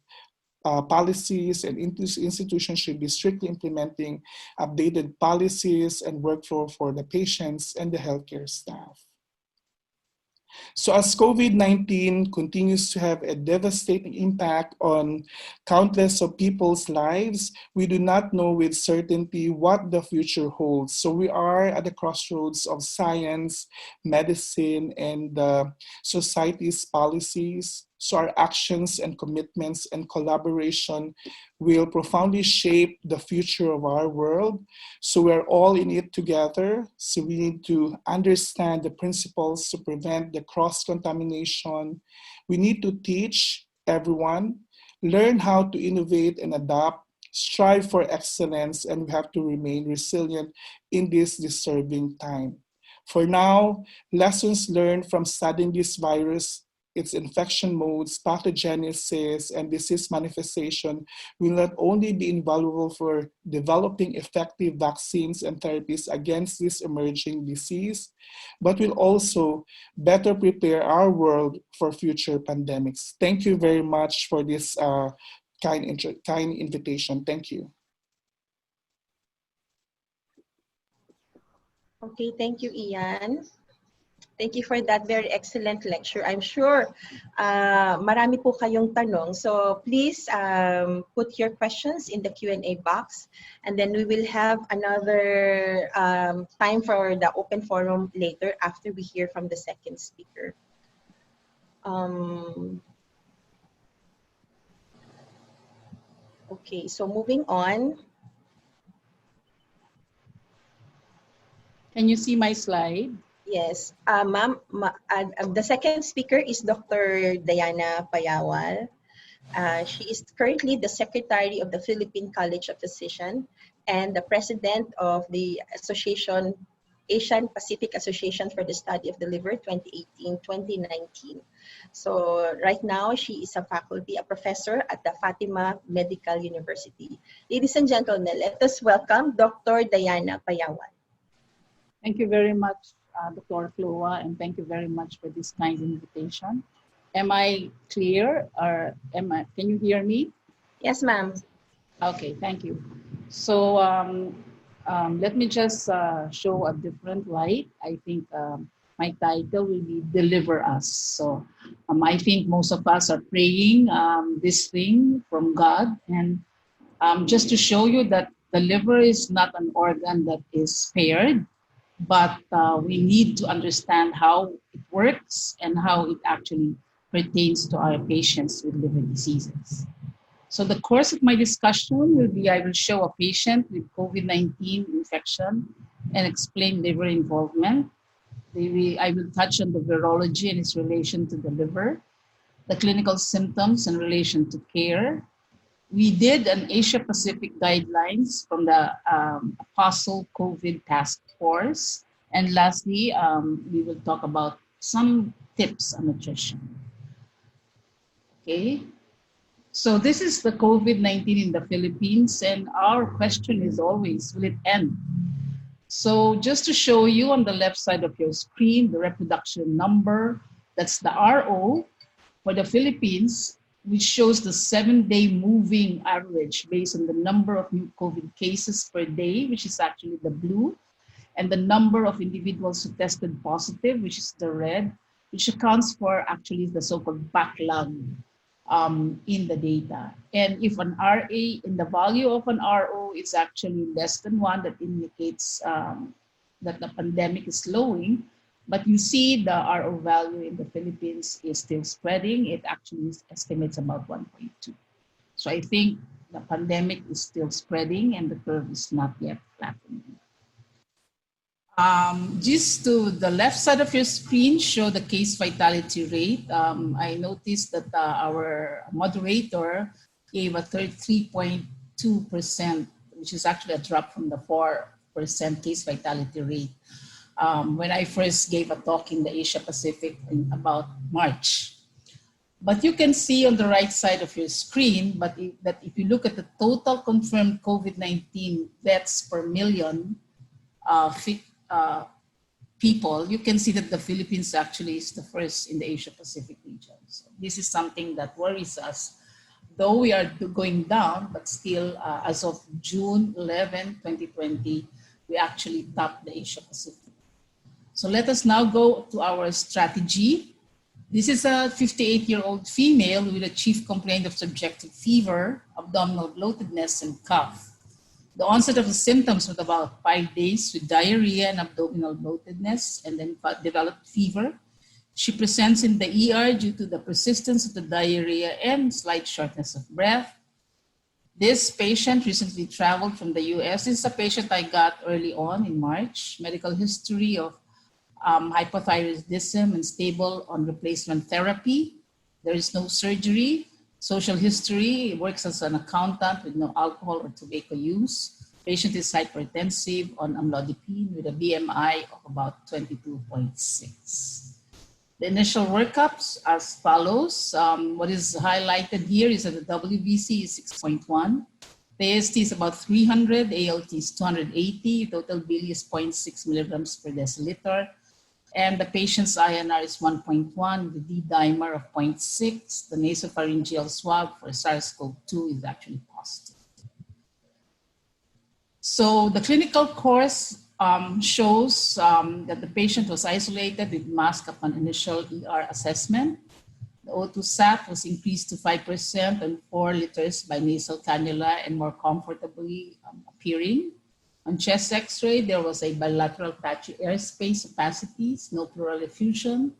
policies, and institutions should be strictly implementing updated policies and workflow for the patients and the healthcare staff. So as COVID-19 continues to have a devastating impact on countless of people's lives, we do not know with certainty what the future holds. So we are at the crossroads of science, medicine, and society's policies. So our actions and commitments and collaboration will profoundly shape the future of our world. So we're all in it together. So we need to understand the principles to prevent the cross-contamination. We need to teach everyone, learn how to innovate and adapt, strive for excellence, and we have to remain resilient in this disturbing time. For now, lessons learned from studying this virus, its infection modes, pathogenesis, and disease manifestation will not only be invaluable for developing effective vaccines and therapies against this emerging disease, but will also better prepare our world for future pandemics. Thank you very much for this kind invitation. Thank you. Okay, thank you, Ian. Thank you for that very excellent lecture. I'm sure marami po kayong tanong. So please put your questions in the Q&A box, and then we will have another time for the open forum later after we hear from the second speaker. Okay, so moving on. Can you see my slide? Yes, ma'am. The second speaker is Dr. Diana Payawal. She is currently the Secretary of the Philippine College of Physicians and the President of the Association, Asian Pacific Association for the Study of the Liver 2018-2019. So right now she is a faculty, a professor at the Fatima Medical University. Ladies and gentlemen, let us welcome Dr. Diana Payawal. Thank you very much, Dr. Floa, and thank you very much for this kind invitation. Am I clear, or can you hear me? Yes, ma'am. Okay, thank you. So let me just show a different light. I think my title will be Deliver Us. So I think most of us are praying this thing from God, and just to show you that the liver is not an organ that is spared, but we need to understand how it works and how it actually pertains to our patients with liver diseases. So the course of my discussion will be, I will show a patient with COVID-19 infection and explain liver involvement. I will touch on the virology and its relation to the liver, the clinical symptoms in relation to care. We did an Asia-Pacific guidelines from the Apostle COVID Task Force. And lastly, we will talk about some tips on nutrition. Okay, so this is the COVID-19 in the Philippines, and our question is always, will it end? So just to show you on the left side of your screen, the reproduction number, that's the RO for the Philippines, which shows the 7-day moving average based on the number of new COVID cases per day, which is actually the blue, and the number of individuals who tested positive, which is the red, which accounts for actually the so-called backlog in the data. And if an RA, in the value of an RO is actually less than 1, that indicates that the pandemic is slowing. But you see the RO value in the Philippines is still spreading. It actually estimates about 1.2. So I think the pandemic is still spreading and the curve is not yet flattening. Just to the left side of your screen, show the case vitality rate. I noticed that our moderator gave a 33.2%, which is actually a drop from the case fatality rate when I first gave a talk in the Asia Pacific in about March. But you can see on the right side of your screen, that if you look at the total confirmed COVID-19 deaths per million people, you can see that the Philippines actually is the first in the Asia Pacific region. So this is something that worries us. Though we are going down, but still as of June 11, 2020, we actually topped the Asia Pacific. So let us now go to our strategy. This is a 58-year-old female with a chief complaint of subjective fever, abdominal bloatedness, and cough. The onset of the symptoms was about 5 days with diarrhea and abdominal bloatedness, and then developed fever. She presents in the ER due to the persistence of the diarrhea and slight shortness of breath. This patient recently traveled from the US. This is a patient I got early on in March. Medical history of hypothyroidism and stable on replacement therapy. There is no surgery. Social history, works as an accountant with no alcohol or tobacco use. Patient is hypertensive on amlodipine with a BMI of about 22.6. The initial workups as follows. What is highlighted here is that the WBC is 6.1. The AST is about 300, ALT is 280, total bili is 0.6 milligrams per deciliter. And the patient's INR is 1.1, the D-dimer of 0.6. The nasopharyngeal swab for SARS-CoV-2 is actually positive. So the clinical course shows that the patient was isolated with mask upon initial ER assessment. The O2 sat was increased to 5% and 4 liters by nasal cannula and more comfortably appearing. On chest x-ray, there was a bilateral patchy airspace opacities, no pleural effusion,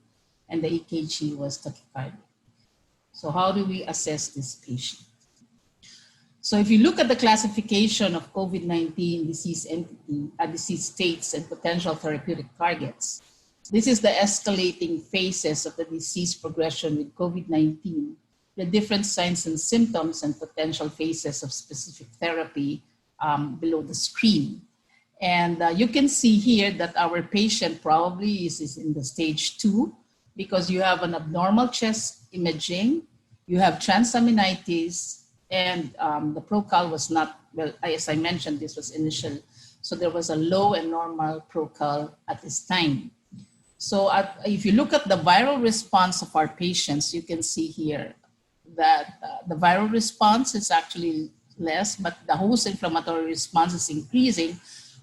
and the EKG was tachycardic. So how do we assess this patient? So if you look at the classification of COVID-19 disease entity, disease states and potential therapeutic targets, this is the escalating phases of the disease progression with COVID-19, the different signs and symptoms and potential phases of specific therapy below the screen. And you can see here that our patient probably is in the stage 2 because you have an abnormal chest imaging, you have transaminitis, and the procal was not, well, as I mentioned, this was initial. So there was a low and normal procal at this time. So if you look at the viral response of our patients, you can see here that the viral response is actually less, but the host inflammatory response is increasing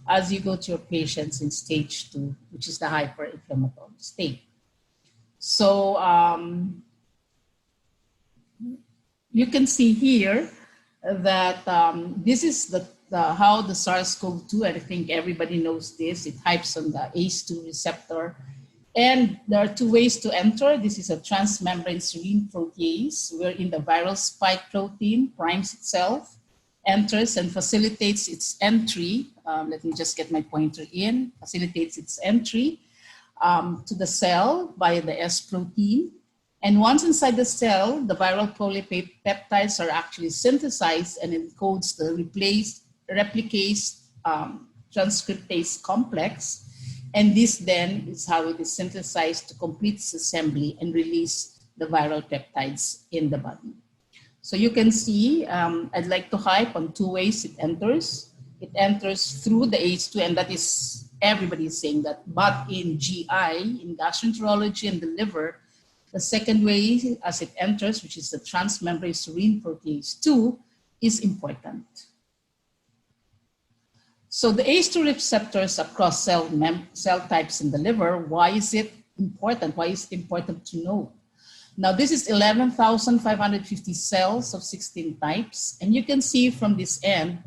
as you go to your patients in stage 2, which is the hyperinflammatory state. So you can see here that this is how the SARS-CoV-2, and I think everybody knows this, it hypes on the ACE2 receptor. And there are 2 ways to enter. This is a transmembrane serine protease, wherein the viral spike protein primes itself, enters and facilitates its entry. Let me just get my pointer in. Facilitates its entry to the cell via the S protein. And once inside the cell, the viral polypeptides are actually synthesized and encodes the replicase transcriptase complex. And this then is how it is synthesized to complete its assembly and release the viral peptides in the body. So you can see, I'd like to hype on 2 ways it enters. It enters through the ACE2, and that is, everybody is saying that, but in GI, in gastroenterology and the liver, the second way as it enters, which is the transmembrane serine protease 2, is important. So the ACE2 receptors across cell types in the liver, why is it important? Why is it important to know? Now this is 11,550 cells of 16 types. And you can see from this end,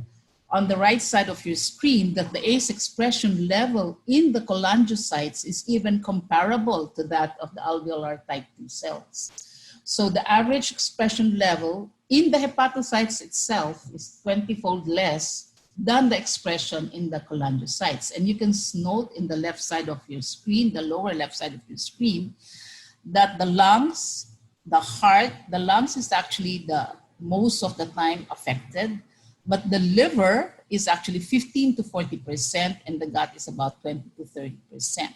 on the right side of your screen, that the ACE expression level in the cholangiocytes is even comparable to that of the alveolar type 2 cells. So the average expression level in the hepatocytes itself is 20-fold less than the expression in the cholangiocytes. And you can note in the left side of your screen, the lower left side of your screen, that the lungs, the heart, the lungs is actually the most of the time affected. but the liver is actually 15 to 40%, and the gut is about 20 to 30%.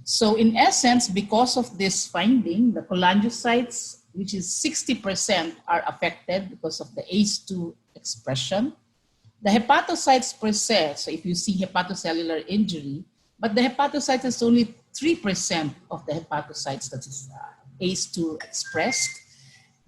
So in essence, because of this finding, the cholangiocytes, which is 60%, are affected because of the ACE2 expression. The hepatocytes per se, so if you see hepatocellular injury, but the hepatocytes is only 3% of the hepatocytes that is ACE2 expressed.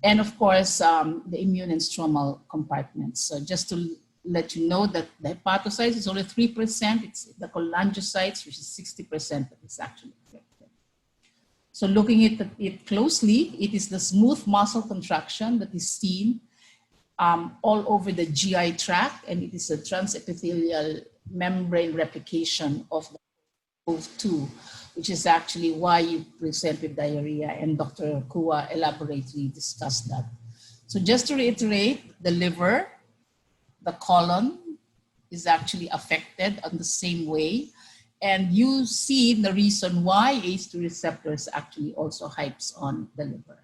And of course, the immune and stromal compartments. So just to let you know that the hepatocytes is only 3%, it's the cholangiocytes, which is 60%, that is actually affected. So looking at it closely, it is the smooth muscle contraction that is seen all over the GI tract, and it is a transepithelial membrane replication of the CoV2, which is actually why you present with diarrhea, and Dr. Kua elaborately discussed that. So just to reiterate, the liver, the colon is actually affected on the same way, and you see the reason why ACE2 receptors actually also hypes on the liver.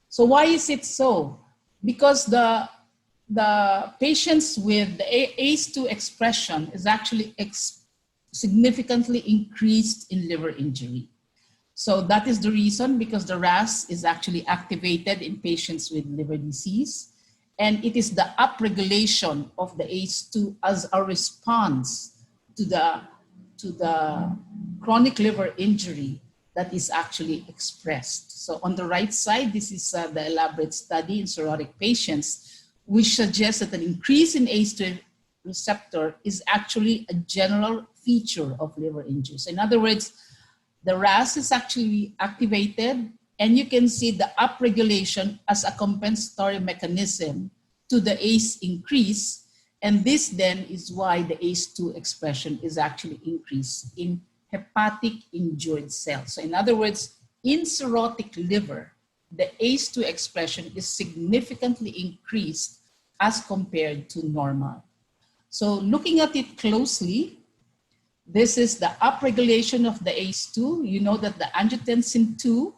So why is it so? Because the patients with the ACE2 expression is actually significantly increased in liver injury. So that is the reason, because the RAS is actually activated in patients with liver disease, and it is the upregulation of the ACE2 as a response to the chronic liver injury that is actually expressed. So on the right side, this is the elaborate study in cirrhotic patients, which suggests that an increase in ACE2 receptor is actually a general feature of liver injury. So in other words, the RAS is actually activated, and you can see the upregulation as a compensatory mechanism to the ACE increase. And this then is why the ACE2 expression is actually increased in hepatic injured cells. So in other words, in cirrhotic liver, the ACE2 expression is significantly increased as compared to normal. So looking at it closely, this is the upregulation of the ACE2. You know that the angiotensin 2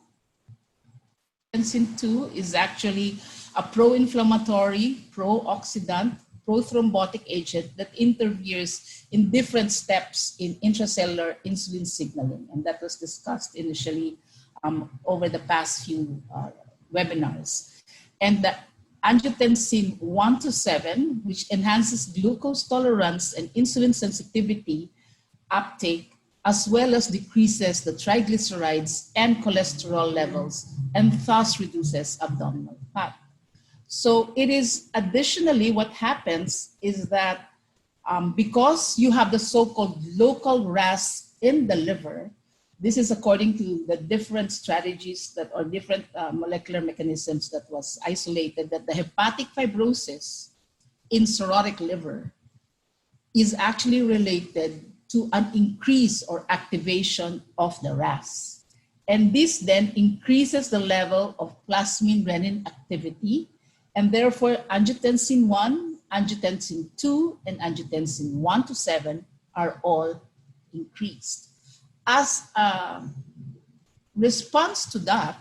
is actually a pro-inflammatory, pro-oxidant, prothrombotic agent that interferes in different steps in intracellular insulin signaling. And that was discussed initially over the past few webinars. And the angiotensin 1 to 7, which enhances glucose tolerance and insulin sensitivity uptake, as well as decreases the triglycerides and cholesterol levels, and thus reduces abdominal fat. So it is additionally what happens is that because you have the so-called local RAS in the liver, this is according to the different strategies that are different molecular mechanisms that was isolated, that the hepatic fibrosis in cirrhotic liver is actually related to an increase or activation of the RAS. And this then increases the level of plasmin renin activity, and therefore angiotensin 1, angiotensin 2, and angiotensin 1 to 7 are all increased. As a response to that,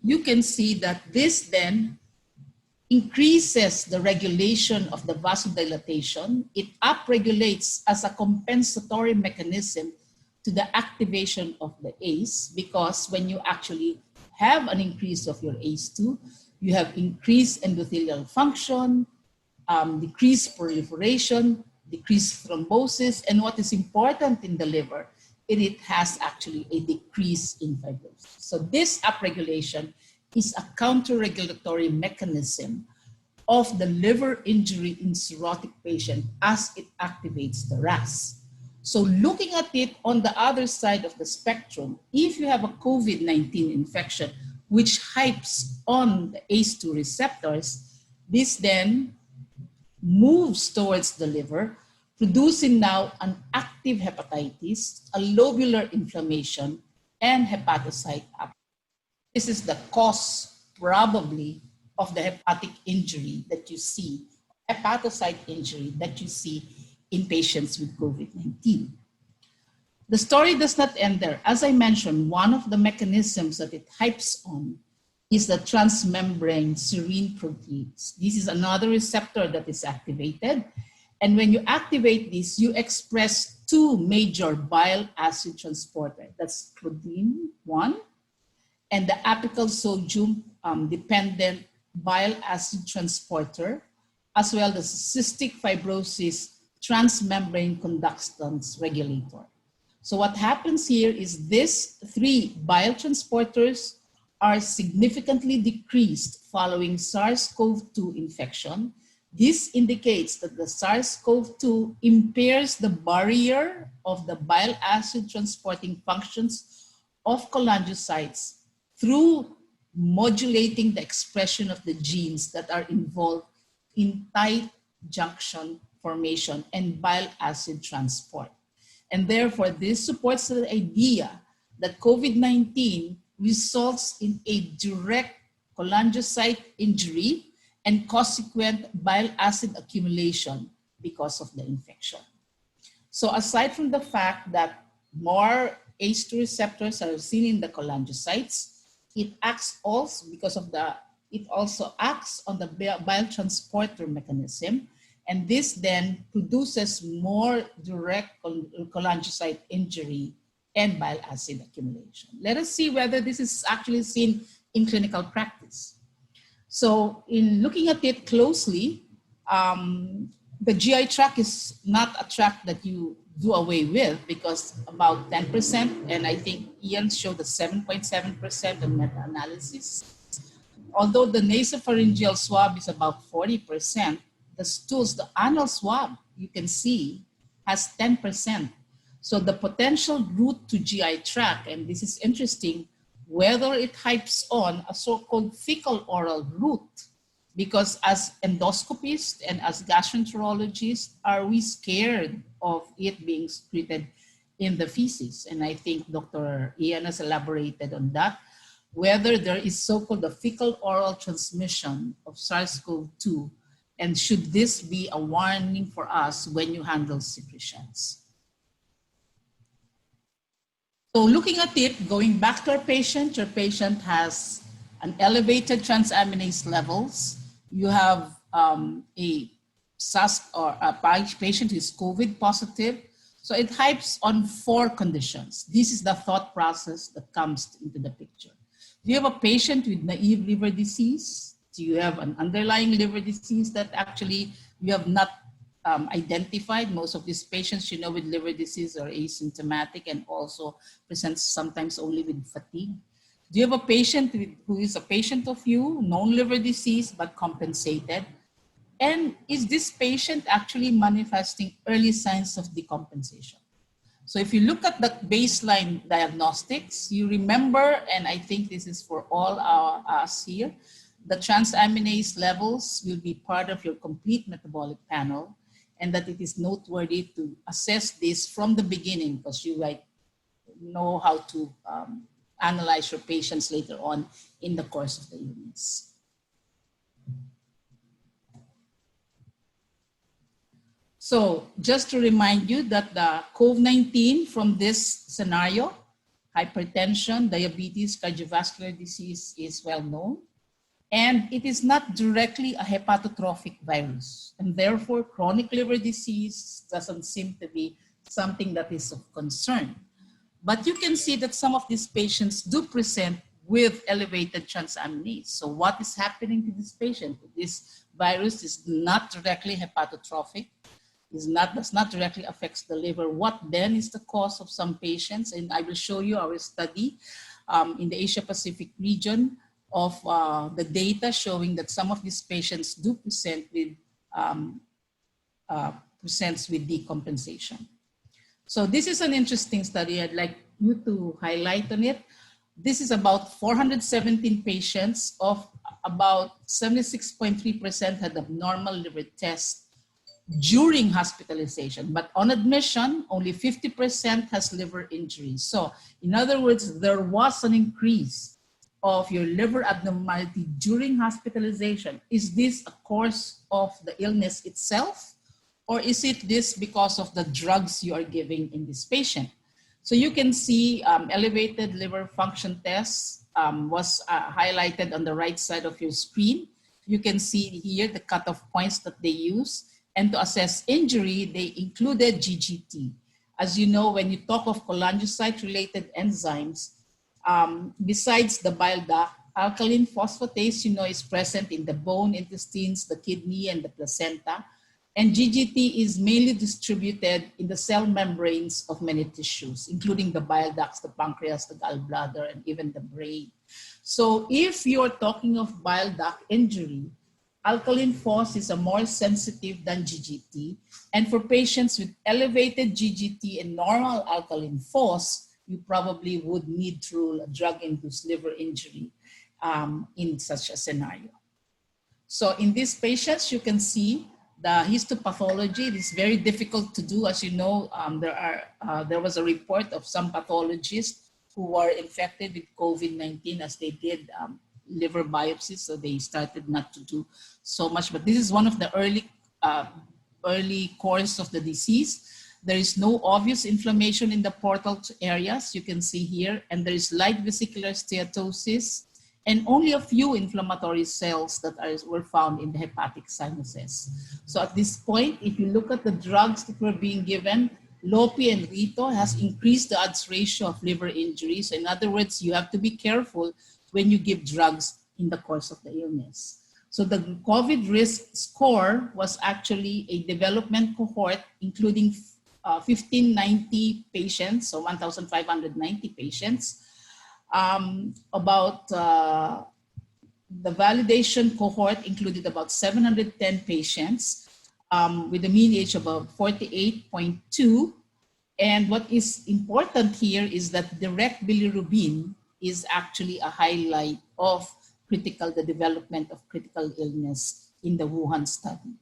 you can see that this then increases the regulation of the vasodilatation. It upregulates as a compensatory mechanism to the activation of the ACE, because when you actually have an increase of your ACE2, you have increased endothelial function, decreased proliferation, decreased thrombosis, and what is important in the liver, it has actually a decrease in fibrosis. So this upregulation is a counter-regulatory mechanism of the liver injury in cirrhotic patient as it activates the RAS. So looking at it on the other side of the spectrum, if you have a COVID-19 infection, which hypes on the ACE2 receptors, this then moves towards the liver, producing now an active hepatitis, a lobular inflammation, and hepatocyte uptake. This is the cause, probably, of the hepatic injury that you see, hepatocyte injury that you see in patients with COVID-19. The story does not end there. As I mentioned, one of the mechanisms that it hypes on is the transmembrane serine protease. This is another receptor that is activated. And when you activate this, you express two major bile acid transporters. That's Claudin 1 and the apical sodium dependent bile acid transporter, as well as cystic fibrosis transmembrane conductance regulator. So what happens here is these three bile transporters are significantly decreased following SARS-CoV-2 infection. This indicates that the SARS-CoV-2 impairs the barrier of the bile acid transporting functions of cholangiocytes through modulating the expression of the genes that are involved in tight junction formation and bile acid transport. And therefore, this supports the idea that COVID-19 results in a direct cholangiocyte injury and consequent bile acid accumulation because of the infection. So aside from the fact that more ACE2 receptors are seen in the cholangiocytes, it acts also because of it also acts on the bile transporter mechanism, and this then produces more direct cholangiocyte injury and bile acid accumulation. Let us see whether this is actually seen in clinical practice. So in looking at it closely, the GI tract is not a tract that you do away with, because about 10%, and I think Ian showed the 7.7% in meta-analysis. Although the nasopharyngeal swab is about 40%, the stools, the anal swab, you can see, has 10%. So the potential route to GI tract, and this is interesting, whether it hypes on a so-called fecal oral route, because as endoscopists and as gastroenterologists, are we scared of it being secreted in the feces? And I think Dr. Ian has elaborated on that, whether there is so-called the fecal oral transmission of SARS-CoV-2, and should this be a warning for us when you handle secretions? So looking at it, going back to our patient, your patient has an elevated transaminase levels. You have a SAS or a patient who is COVID positive. So it hypes on 4 conditions. This is the thought process that comes into the picture. Do you have a patient with naive liver disease? Do you have an underlying liver disease that actually you have not identified? Most of these patients, you know, with liver disease are asymptomatic and also presents sometimes only with fatigue. Do you have a patient who is a patient of you, known liver disease, but compensated? And is this patient actually manifesting early signs of decompensation? So if you look at the baseline diagnostics, you remember, and I think this is for all us here, the transaminase levels will be part of your complete metabolic panel, and that it is noteworthy to assess this from the beginning, because you know how to analyze your patients later on in the course of the illness. So just to remind you that the COVID-19 from this scenario, hypertension, diabetes, cardiovascular disease is well known. And it is not directly a hepatotrophic virus. And therefore, chronic liver disease doesn't seem to be something that is of concern. But you can see that some of these patients do present with elevated transaminase. So what is happening to this patient? This virus is not directly hepatotrophic, does not directly affect the liver. What then is the cause of some patients? And I will show you our study in the Asia Pacific region of the data showing that some of these patients do present with decompensation. So this is an interesting study. I'd like you to highlight on it. This is about 417 patients, of about 76.3% had abnormal liver tests during hospitalization, but on admission, only 50% has liver injury. So in other words, there was an increase of your liver abnormality during hospitalization. Is this a course of the illness itself, or is it this because of the drugs you are giving in this patient? So you can see elevated liver function tests was highlighted on the right side of your screen. You can see here the cutoff points that they use. And to assess injury, they included GGT. As you know, when you talk of cholangiocyte-related enzymes, besides the bile duct, alkaline phosphatase, you know, is present in the bone, intestines, the kidney, and the placenta. And GGT is mainly distributed in the cell membranes of many tissues, including the bile ducts, the pancreas, the gallbladder, and even the brain. So if you're talking of bile duct injury, alkaline phos is more sensitive than GGT. And for patients with elevated GGT and normal alkaline phos, you probably would need to rule a drug-induced liver injury in such a scenario. So in these patients, you can see the histopathology. It is very difficult to do. As you know, there was a report of some pathologists who were infected with COVID-19 as they did liver biopsies, so they started not to do so much. But this is one of the early course of the disease. There is no obvious inflammation in the portal areas, you can see here, and there is light vesicular steatosis, and only a few inflammatory cells that were found in the hepatic sinuses. So at this point, if you look at the drugs that were being given, Lopi and Rito has increased the odds ratio of liver injury. So in other words, you have to be careful when you give drugs in the course of the illness. So the COVID risk score was actually a development cohort, including 1,590 patients, so 1,590 patients. The validation cohort included about 710 patients with a mean age of about 48.2. And what is important here is that direct bilirubin is actually a highlight of the development of critical illness in the Wuhan study.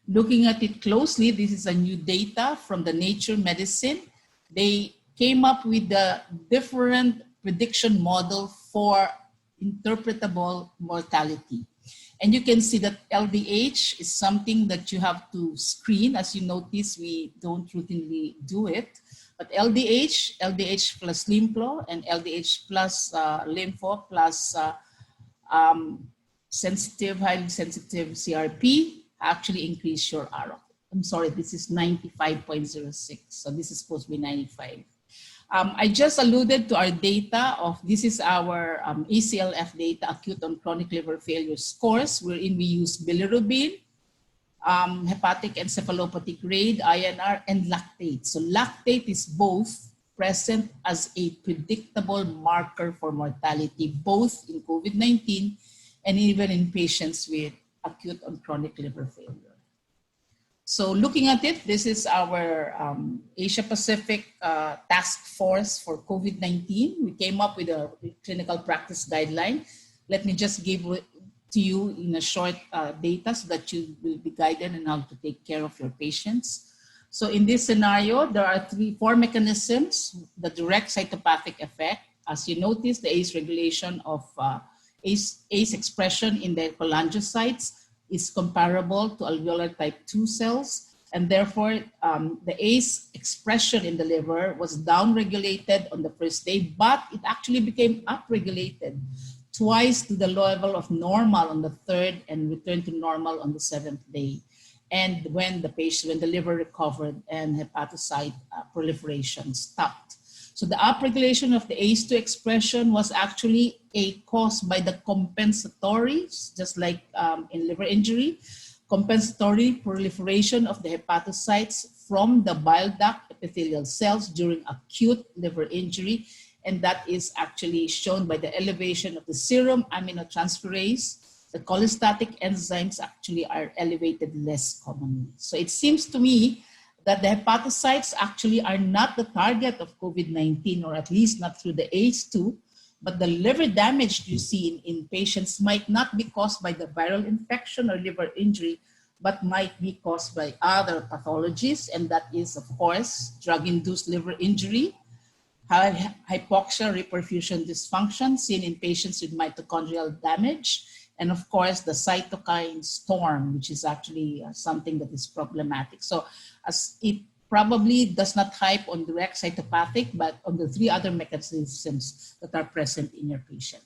Looking at it closely, this is a new data from the Nature Medicine. They came up with a different prediction model for interpretable mortality. And you can see that LDH is something that you have to screen. As you notice, we don't routinely do it. But LDH, LDH plus lympho, and LDH plus lympho plus highly sensitive CRP actually increase your RO. I'm sorry, this is 95.06. So this is supposed to be 95. I just alluded to our data this is our ACLF data, acute on chronic liver failure scores, wherein we use bilirubin, hepatic encephalopathy grade, INR, and lactate. So lactate is both present as a predictable marker for mortality, both in COVID-19 and even in patients with acute on chronic liver failure. So looking at it, this is our Asia Pacific task force for COVID-19. We came up with a clinical practice guideline. Let me just give to you in a short data so that you will be guided on how to take care of your patients. So in this scenario, there are four mechanisms. The direct cytopathic effect, as you notice, the ACE regulation of ACE expression in the cholangiocytes is comparable to alveolar type 2 cells, and therefore the ACE expression in the liver was downregulated on the first day, but it actually became upregulated twice to the level of normal on the third and returned to normal on the seventh day. And when the liver recovered and hepatocyte proliferation stopped. So the upregulation of the ACE2 expression was actually caused by the compensatory, just like in liver injury, compensatory proliferation of the hepatocytes from the bile duct epithelial cells during acute liver injury. And that is actually shown by the elevation of the serum aminotransferase. The cholestatic enzymes actually are elevated less commonly. So it seems to me that the hepatocytes actually are not the target of COVID-19, or at least not through the ACE2, but the liver damage you see in patients might not be caused by the viral infection or liver injury, but might be caused by other pathologies, and that is, of course, drug-induced liver injury, hypoxia, reperfusion dysfunction seen in patients with mitochondrial damage, and of course, the cytokine storm, which is actually something that is problematic. So as it probably does not hype on direct cytopathic, but on the 3 other mechanisms that are present in your patient.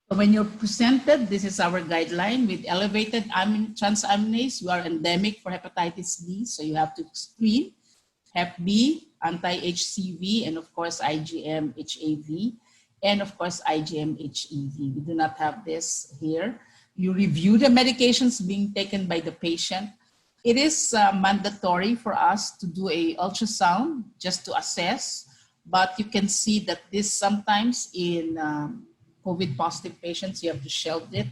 So when you're presented, this is our guideline with elevated transaminase. You are endemic for hepatitis B, so you have to screen Hep B, anti-HCV, and of course IgM HAV, and of course IgM HEV. We do not have this here. You review the medications being taken by the patient. It is mandatory for us to do a ultrasound just to assess, but you can see that this sometimes in COVID positive patients, you have to shelve it,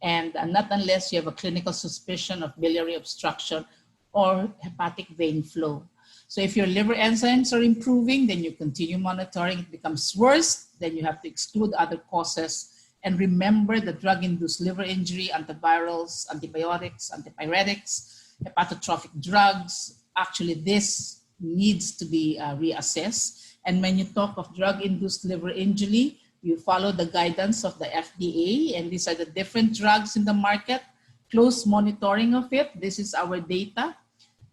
and not unless you have a clinical suspicion of biliary obstruction or hepatic vein flow. So if your liver enzymes are improving, then you continue monitoring. It becomes worse, then you have to exclude other causes. And remember the drug-induced liver injury, antivirals, antibiotics, antipyretics, hepatotrophic drugs. Actually, this needs to be reassessed. And when you talk of drug-induced liver injury, you follow the guidance of the FDA, and these are the different drugs in the market, close monitoring of it. This is our data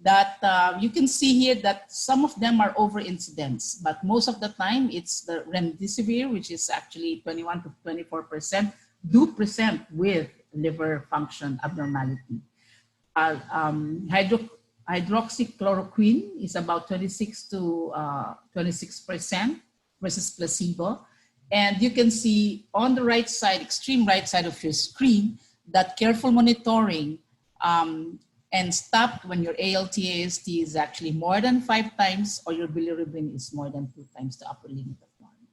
that you can see here that some of them are over incidence, but most of the time it's the remdesivir, which is actually 21 to 24%, do present with liver function abnormality. Hydroxychloroquine is about 26 to 26% versus placebo. And you can see on the right side, extreme right side of your screen, that careful monitoring and stop when your ALT/AST is actually more than 5 times or your bilirubin is more than 2 times the upper limit of normal.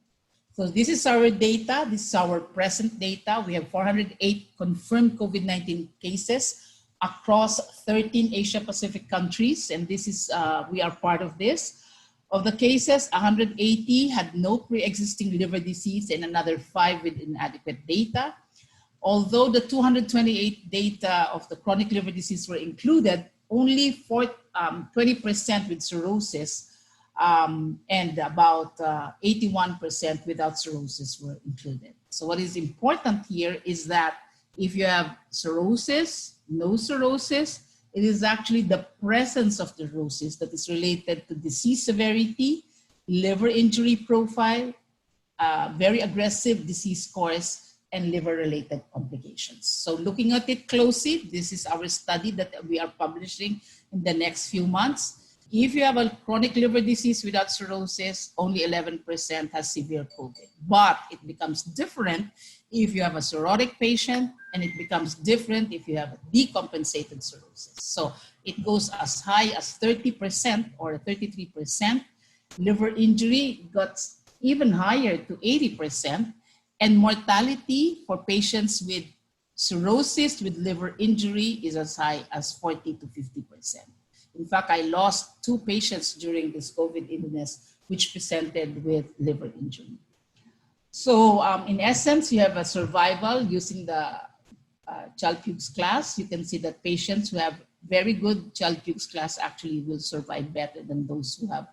So this is our data. This is our present data. We have 408 confirmed COVID-19 cases across 13 Asia-Pacific countries, and this is we are part of this. Of the cases, 180 had no pre-existing liver disease and another 5 with inadequate data. Although the 228 data of the chronic liver disease were included, only 20% with cirrhosis and about 81% without cirrhosis were included. So what is important here is that if you have cirrhosis, no cirrhosis, it is actually the presence of the cirrhosis that is related to disease severity, liver injury profile, very aggressive disease course, and liver-related complications. So looking at it closely, this is our study that we are publishing in the next few months. If you have a chronic liver disease without cirrhosis, only 11% has severe COVID. But it becomes different if you have a cirrhotic patient, and it becomes different if you have a decompensated cirrhosis. So it goes as high as 30% or 33%. Liver injury got even higher to 80%. And mortality for patients with cirrhosis with liver injury is as high as 40 to 50%. In fact, I lost 2 patients during this COVID illness which presented with liver injury. So in essence, you have a survival using the Child-Hughes class. You can see that patients who have very good Child-Hughes class actually will survive better than those who have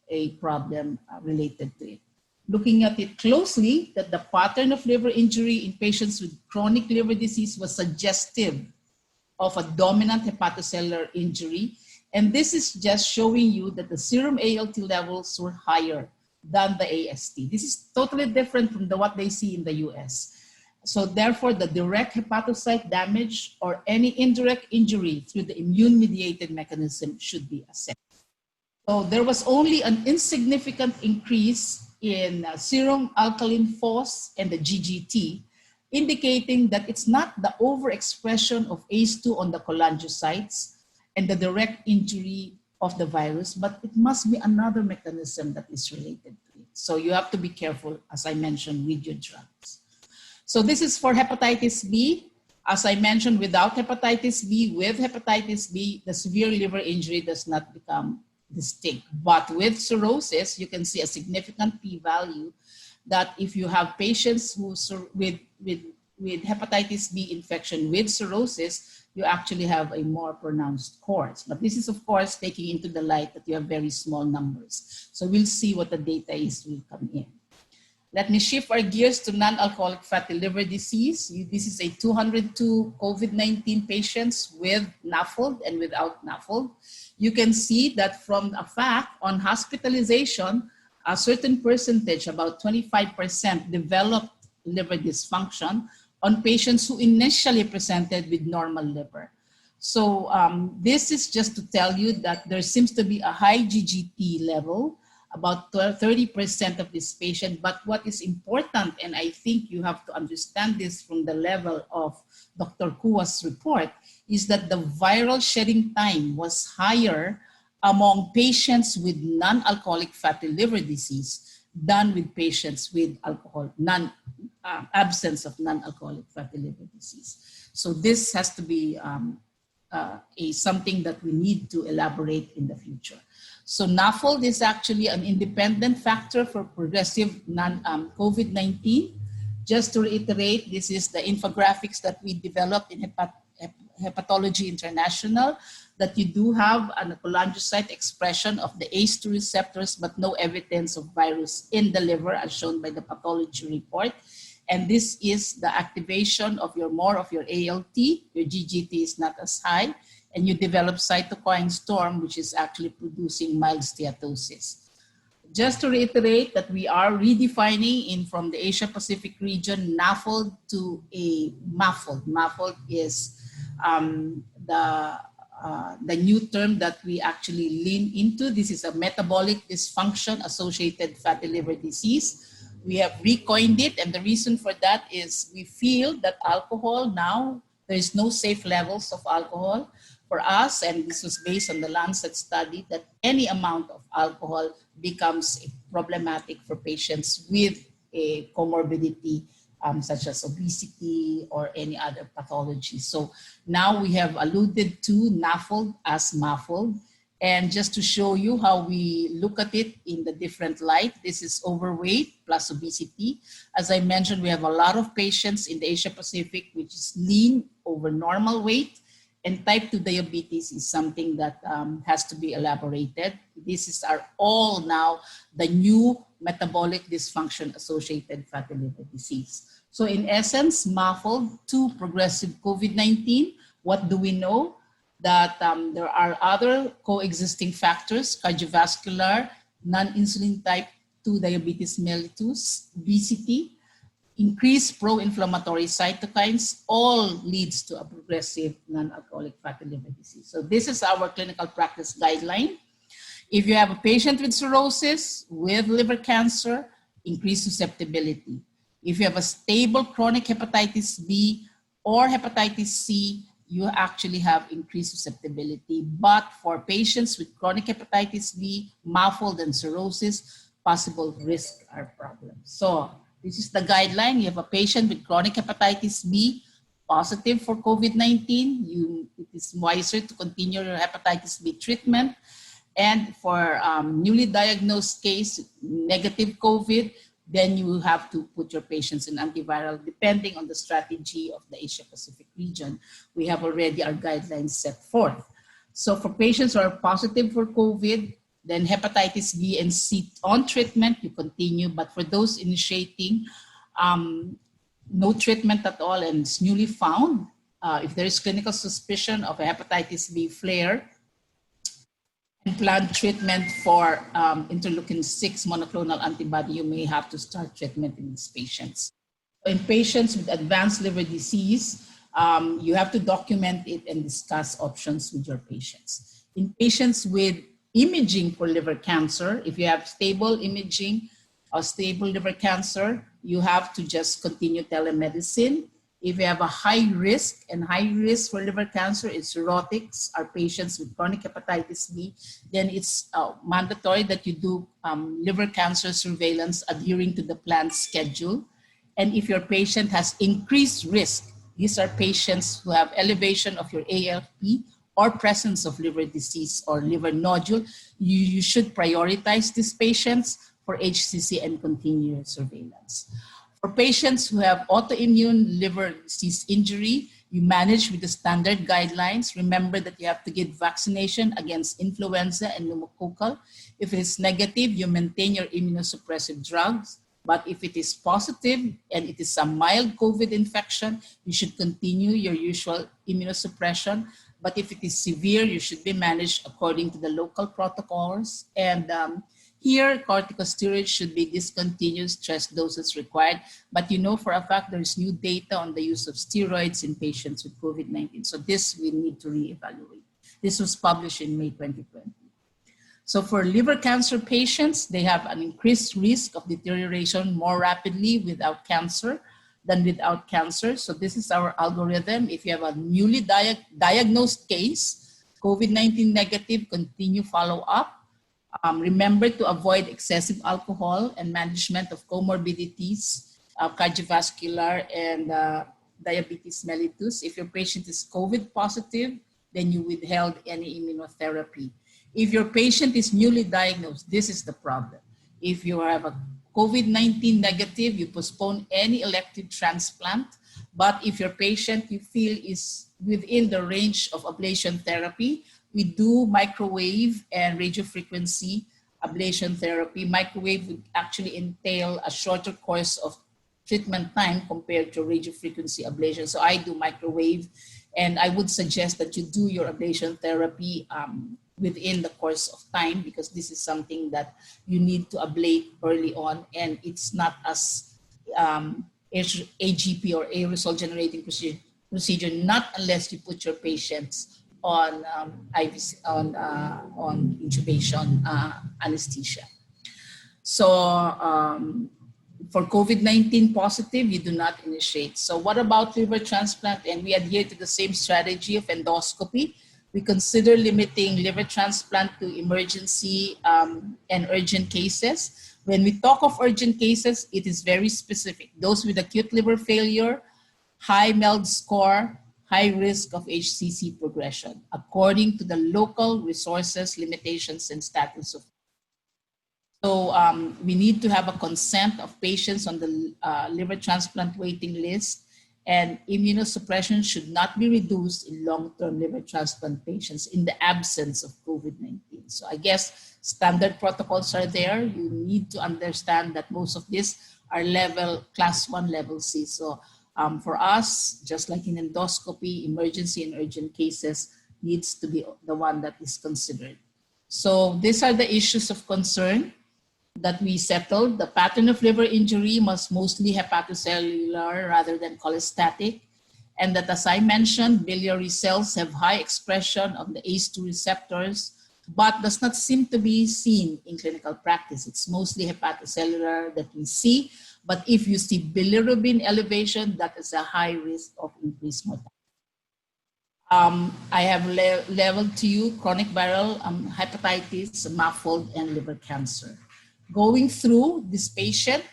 a problem related to it. Looking at it closely, that the pattern of liver injury in patients with chronic liver disease was suggestive of a dominant hepatocellular injury. And this is just showing you that the serum ALT levels were higher than the AST. This is totally different from what they see in the US. So therefore, the direct hepatocyte damage or any indirect injury through the immune-mediated mechanism should be assessed. So there was only an insignificant increase in serum alkaline phos and the GGT, indicating that it's not the overexpression of ACE2 on the cholangiocytes and the direct injury of the virus, but it must be another mechanism that is related to it. So you have to be careful, as I mentioned, with your drugs. So this is for hepatitis B. As I mentioned, without hepatitis B, with hepatitis B, the severe liver injury does not become distinct. But with cirrhosis, you can see a significant p-value that if you have patients who with hepatitis B infection with cirrhosis, you actually have a more pronounced course. But this is, of course, taking into the light that you have very small numbers. So we'll see what the data is will come in. Let me shift our gears to non-alcoholic fatty liver disease. This is a 202 COVID-19 patients with NAFLD and without NAFLD. You can see that from a fact on hospitalization, a certain percentage, about 25%, developed liver dysfunction on patients who initially presented with normal liver. So this is just to tell you that there seems to be a high GGT level, about 30% of this patient. But what is important, and I think you have to understand this from the level of Dr. Kua's report, is that the viral shedding time was higher among patients with non-alcoholic fatty liver disease than with patients with absence of non-alcoholic fatty liver disease. So this has to be something that we need to elaborate in the future. So NAFLD is actually an independent factor for progressive COVID-19. Just to reiterate, this is the infographics that we developed in Hepatology International, that you do have an cholangiocyte expression of the ACE2 receptors, but no evidence of virus in the liver as shown by the pathology report. And this is the activation of more of your ALT, your GGT is not as high, and you develop cytokine storm, which is actually producing mild steatosis. Just to reiterate that we are redefining from the Asia Pacific region NAFLD to a MAFLD. MAFLD is the new term that we actually lean into. This is a metabolic dysfunction associated fatty liver disease. We have recoined it, and the reason for that is we feel that alcohol now, there is no safe levels of alcohol for us, and this was based on the Lancet study, that any amount of alcohol becomes problematic for patients with a comorbidity such as obesity or any other pathology. So now we have alluded to NAFLD as MAFLD. And just to show you how we look at it in the different light, this is overweight plus obesity. As I mentioned, we have a lot of patients in the Asia Pacific which is lean over normal weight, and type 2 diabetes is something that has to be elaborated. These are all now the new metabolic dysfunction associated fatty liver disease. So in essence, MAFLD to progressive COVID-19, what do we know? That there are other coexisting factors: cardiovascular, non-insulin type 2 diabetes mellitus, obesity, increased pro-inflammatory cytokines, all leads to a progressive non-alcoholic fatty liver disease. So this is our clinical practice guideline. If you have a patient with cirrhosis, with liver cancer, increased susceptibility. If you have a stable chronic hepatitis B or hepatitis C, you actually have increased susceptibility. But for patients with chronic hepatitis B, MAFLD, and cirrhosis, possible risks are problems. So this is the guideline. You have a patient with chronic hepatitis B, positive for COVID-19. It is wiser to continue your hepatitis B treatment. And for newly diagnosed case, negative COVID, then you have to put your patients in antiviral depending on the strategy of the Asia Pacific region. We have already our guidelines set forth. So for patients who are positive for COVID, then hepatitis B and C on treatment, you continue. But for those initiating no treatment at all and it's newly found, if there is clinical suspicion of a hepatitis B flare, and planned treatment for interleukin-6 monoclonal antibody, you may have to start treatment in these patients. In patients with advanced liver disease, you have to document it and discuss options with your patients. In patients with imaging for liver cancer, if you have stable imaging or stable liver cancer, you have to just continue telemedicine. If you have a high risk, and high risk for liver cancer is cirrhotics, are patients with chronic hepatitis B, then it's mandatory that you do liver cancer surveillance adhering to the planned schedule. And if your patient has increased risk, these are patients who have elevation of your ALP or presence of liver disease or liver nodule, you should prioritize these patients for HCC and continue surveillance. For patients who have autoimmune liver disease injury, you manage with the standard guidelines. Remember that you have to get vaccination against influenza and pneumococcal. If it is negative, you maintain your immunosuppressive drugs. But if it is positive and it is a mild COVID infection, you should continue your usual immunosuppression. But if it is severe, you should be managed according to the local protocols. And here, corticosteroids should be discontinued, stress doses required. But you know for a fact there is new data on the use of steroids in patients with COVID-19. So this we need to reevaluate. This was published in May 2020. So for liver cancer patients, they have an increased risk of deterioration more rapidly without cancer than without cancer. So this is our algorithm. If you have a newly diagnosed case, COVID-19 negative, continue follow-up. Remember to avoid excessive alcohol and management of comorbidities, cardiovascular and diabetes mellitus. If your patient is COVID positive, then you withheld any immunotherapy. If your patient is newly diagnosed, this is the problem. If you have a COVID-19 negative, you postpone any elective transplant. But if your patient you feel is within the range of ablation therapy, we do microwave and radiofrequency ablation therapy. Microwave would actually entail a shorter course of treatment time compared to radiofrequency ablation. So I do microwave, and I would suggest that you do your ablation therapy within the course of time, because this is something that you need to ablate early on, and it's not as AGP or aerosol generating procedure, not unless you put your patients on intubation anesthesia. So for COVID-19 positive, you do not initiate. So what about liver transplant? And we adhere to the same strategy of endoscopy. We consider limiting liver transplant to emergency and urgent cases. When we talk of urgent cases, it is very specific. Those with acute liver failure, high MELD score, high risk of HCC progression, according to the local resources, limitations, and status of. So we need to have a consent of patients on the liver transplant waiting list, and immunosuppression should not be reduced in long-term liver transplant patients in the absence of COVID-19. So I guess standard protocols are there. You need to understand that most of these are class 1, level C. So for us, just like in endoscopy, emergency and urgent cases needs to be the one that is considered. So these are the issues of concern that we settled. The pattern of liver injury must mostly hepatocellular rather than cholestatic. And that, as I mentioned, biliary cells have high expression of the ACE2 receptors, but does not seem to be seen in clinical practice. It's mostly hepatocellular that we see. But if you see bilirubin elevation, that is a high risk of increased mortality. I have leveled to you chronic viral hepatitis, muffled, and liver cancer. Going through this patient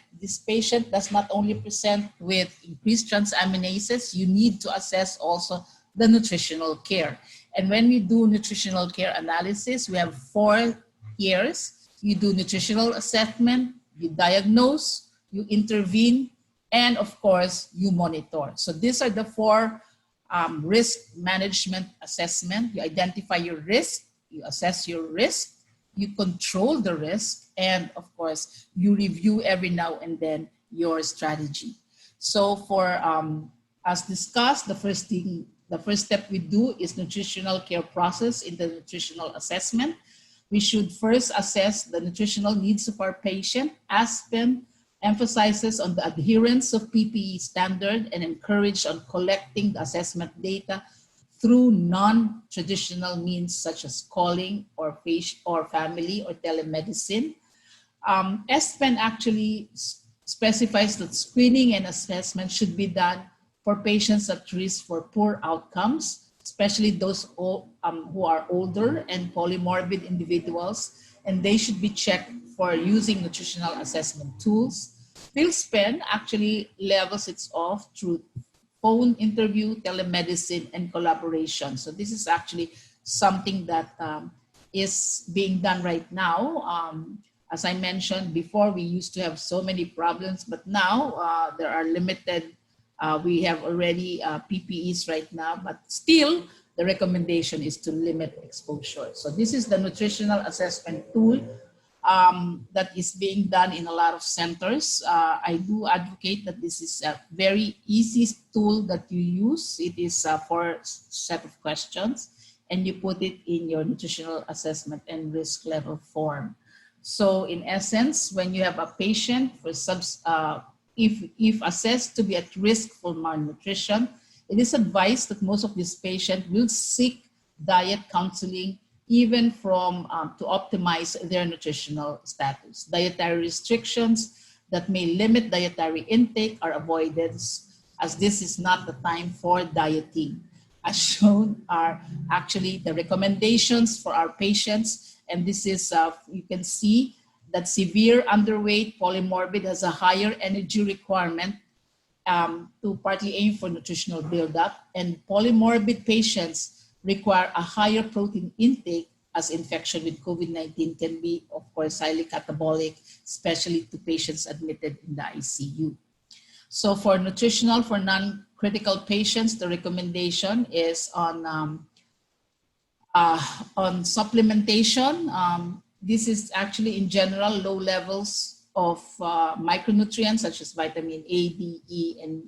does not only present with increased transaminases, you need to assess also the nutritional care. And when we do nutritional care analysis, we have 4 years. You do nutritional assessment, you diagnose, you intervene, and of course, you monitor. So these are the 4 risk management assessment. You identify your risk, you assess your risk, you control the risk, and of course, you review every now and then your strategy. So for, as discussed, the first step we do is nutritional care process in the nutritional assessment. We should first assess the nutritional needs of our patient. ASPEN emphasizes on the adherence of PPE standard and encourage on collecting the assessment data through non-traditional means such as calling or family or telemedicine. ASPEN actually specifies that screening and assessment should be done for patients at risk for poor outcomes, especially those who are older and polymorbid individuals, and they should be checked for using nutritional assessment tools. PhilSpen actually levels it off through phone interview, telemedicine, and collaboration. So this is actually something that is being done right now. As I mentioned before, we used to have so many problems, but now there are limited, we have already PPEs right now, but still the recommendation is to limit exposure. So this is the nutritional assessment tool. that is being done in a lot of centers. I do advocate that this is a very easy tool that you use. It is for a set of questions, and you put it in your nutritional assessment and risk level form. So in essence, when you have a patient for if assessed to be at risk for malnutrition, it is advised that most of these patients will seek diet counseling even from to optimize their nutritional status. Dietary restrictions that may limit dietary intake are avoided, as this is not the time for dieting. As shown are actually the recommendations for our patients, and this is, you can see that severe underweight polymorbid has a higher energy requirement to partly aim for nutritional buildup, and polymorbid patients require a higher protein intake, as infection with COVID-19 can be, of course, highly catabolic, especially to patients admitted in the ICU. So for nutritional, for non-critical patients, the recommendation is on supplementation. This is actually in general low levels of micronutrients such as vitamin A, D, E, and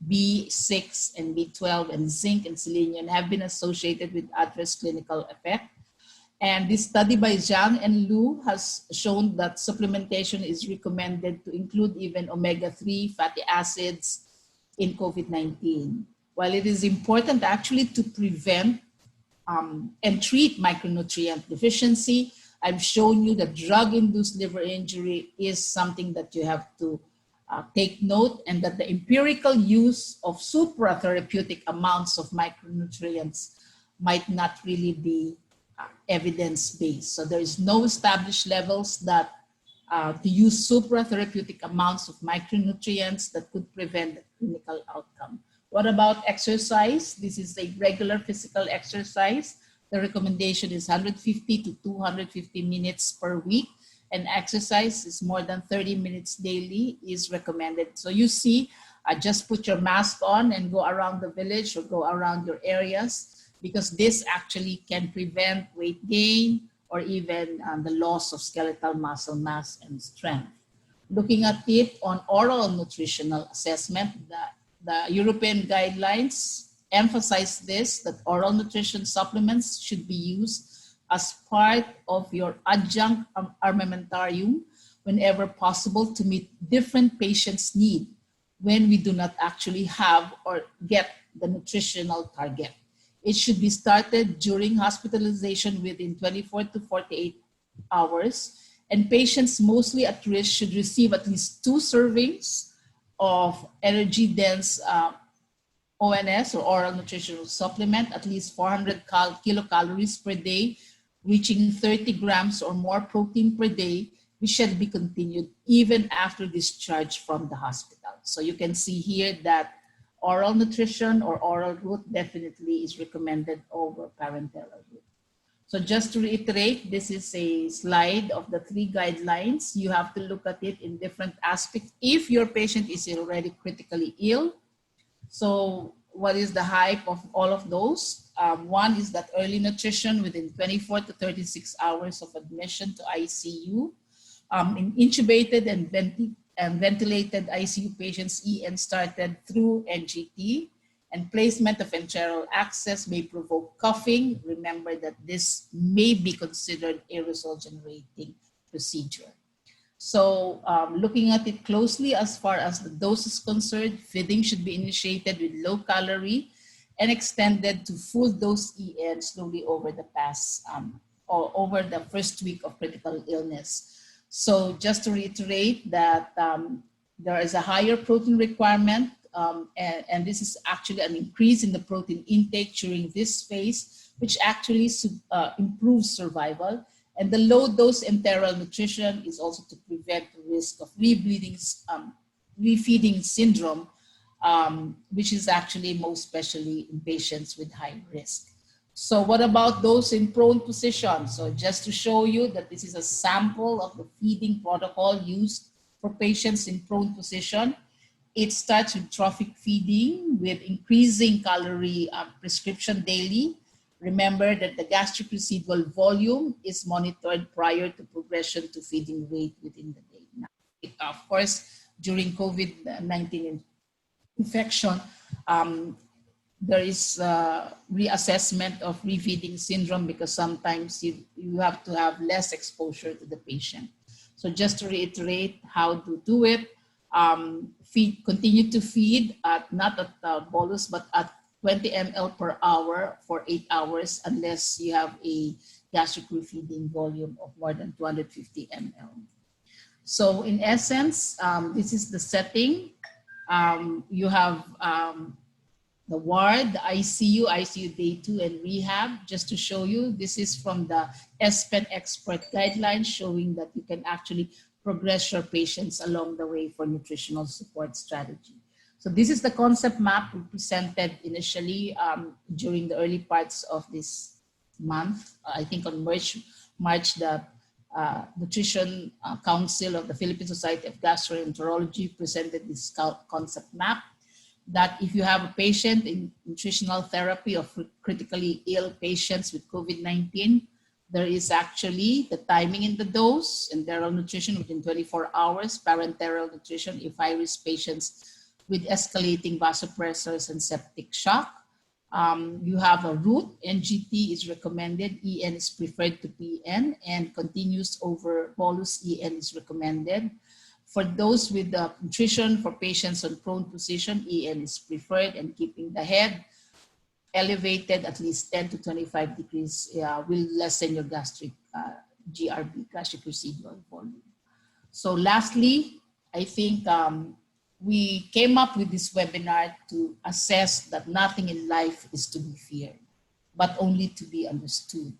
B6 and B12 and zinc and selenium have been associated with adverse clinical effect. And this study by Zhang and Lu has shown that supplementation is recommended to include even omega-3 fatty acids in COVID-19. While it is important actually to prevent and treat micronutrient deficiency, I've shown you that drug-induced liver injury is something that you have to take note, and that the empirical use of supratherapeutic amounts of micronutrients might not really be evidence-based. So there is no established levels that to use supratherapeutic amounts of micronutrients that could prevent the clinical outcome. What about exercise? This is a regular physical exercise. The recommendation is 150 to 250 minutes per week, and exercise is more than 30 minutes daily is recommended. So you see, just put your mask on and go around the village or go around your areas, because this actually can prevent weight gain or even the loss of skeletal muscle mass and strength. Looking at it on oral nutritional assessment, the European guidelines emphasize this, that oral nutrition supplements should be used as part of your adjunct armamentarium whenever possible to meet different patients' needs when we do not actually have or get the nutritional target. It should be started during hospitalization within 24 to 48 hours, and patients mostly at risk should receive at least 2 servings of energy-dense ONS or oral nutritional supplement, at least 400 kilocalories per day, reaching 30 grams or more protein per day, which should be continued even after discharge from the hospital. So you can see here that oral nutrition or oral route definitely is recommended over parenteral route. So just to reiterate, this is a slide of the 3 guidelines. You have to look at it in different aspects. If your patient is already critically ill, so what is the hype of all of those? One is that early nutrition within 24 to 36 hours of admission to ICU. In intubated and ventilated ICU patients, EN started through NGT, and placement of enteral access may provoke coughing. Remember that this may be considered aerosol generating procedure. So looking at it closely as far as the dose is concerned, feeding should be initiated with low calorie and extended to full dose EN slowly over the or over the first week of critical illness. So just to reiterate that there is a higher protein requirement, and this is actually an increase in the protein intake during this phase, which actually improves survival. And the low dose enteral nutrition is also to prevent the risk of refeeding syndrome, which is actually most especially in patients with high risk. So what about those in prone position? So just to show you that this is a sample of the feeding protocol used for patients in prone position. It starts with trophic feeding with increasing calorie prescription daily. Remember that the gastric residual volume is monitored prior to progression to feeding weight within the day. Now, of course, during COVID-19 infection, there is reassessment of refeeding syndrome because sometimes you have to have less exposure to the patient. So just to reiterate how to do it, continue to feed at not at bolus, but at 20 ml per hour for 8 hours unless you have a gastric refeeding volume of more than 250 ml. So in essence, this is the setting. You have the ward, the ICU day 2 and rehab. Just to show you, this is from the SPEN expert guidelines showing that you can actually progress your patients along the way for nutritional support strategy. So this is the concept map we presented initially during the early parts of this month. I think on March the Nutrition Council of the Philippine Society of Gastroenterology presented this concept map that if you have a patient in nutritional therapy of critically ill patients with COVID-19, there is actually the timing in the dose, enteral nutrition within 24 hours, parenteral nutrition if high-risk patients with escalating vasopressors and septic shock. You have a route, NGT is recommended, EN is preferred to PN, and continuous over bolus EN is recommended. For those with nutrition for patients on prone position, EN is preferred, and keeping the head elevated at least 10 to 25 degrees will lessen your gastric GRV, gastric residual volume. So lastly, I think we came up with this webinar to assess that nothing in life is to be feared, but only to be understood.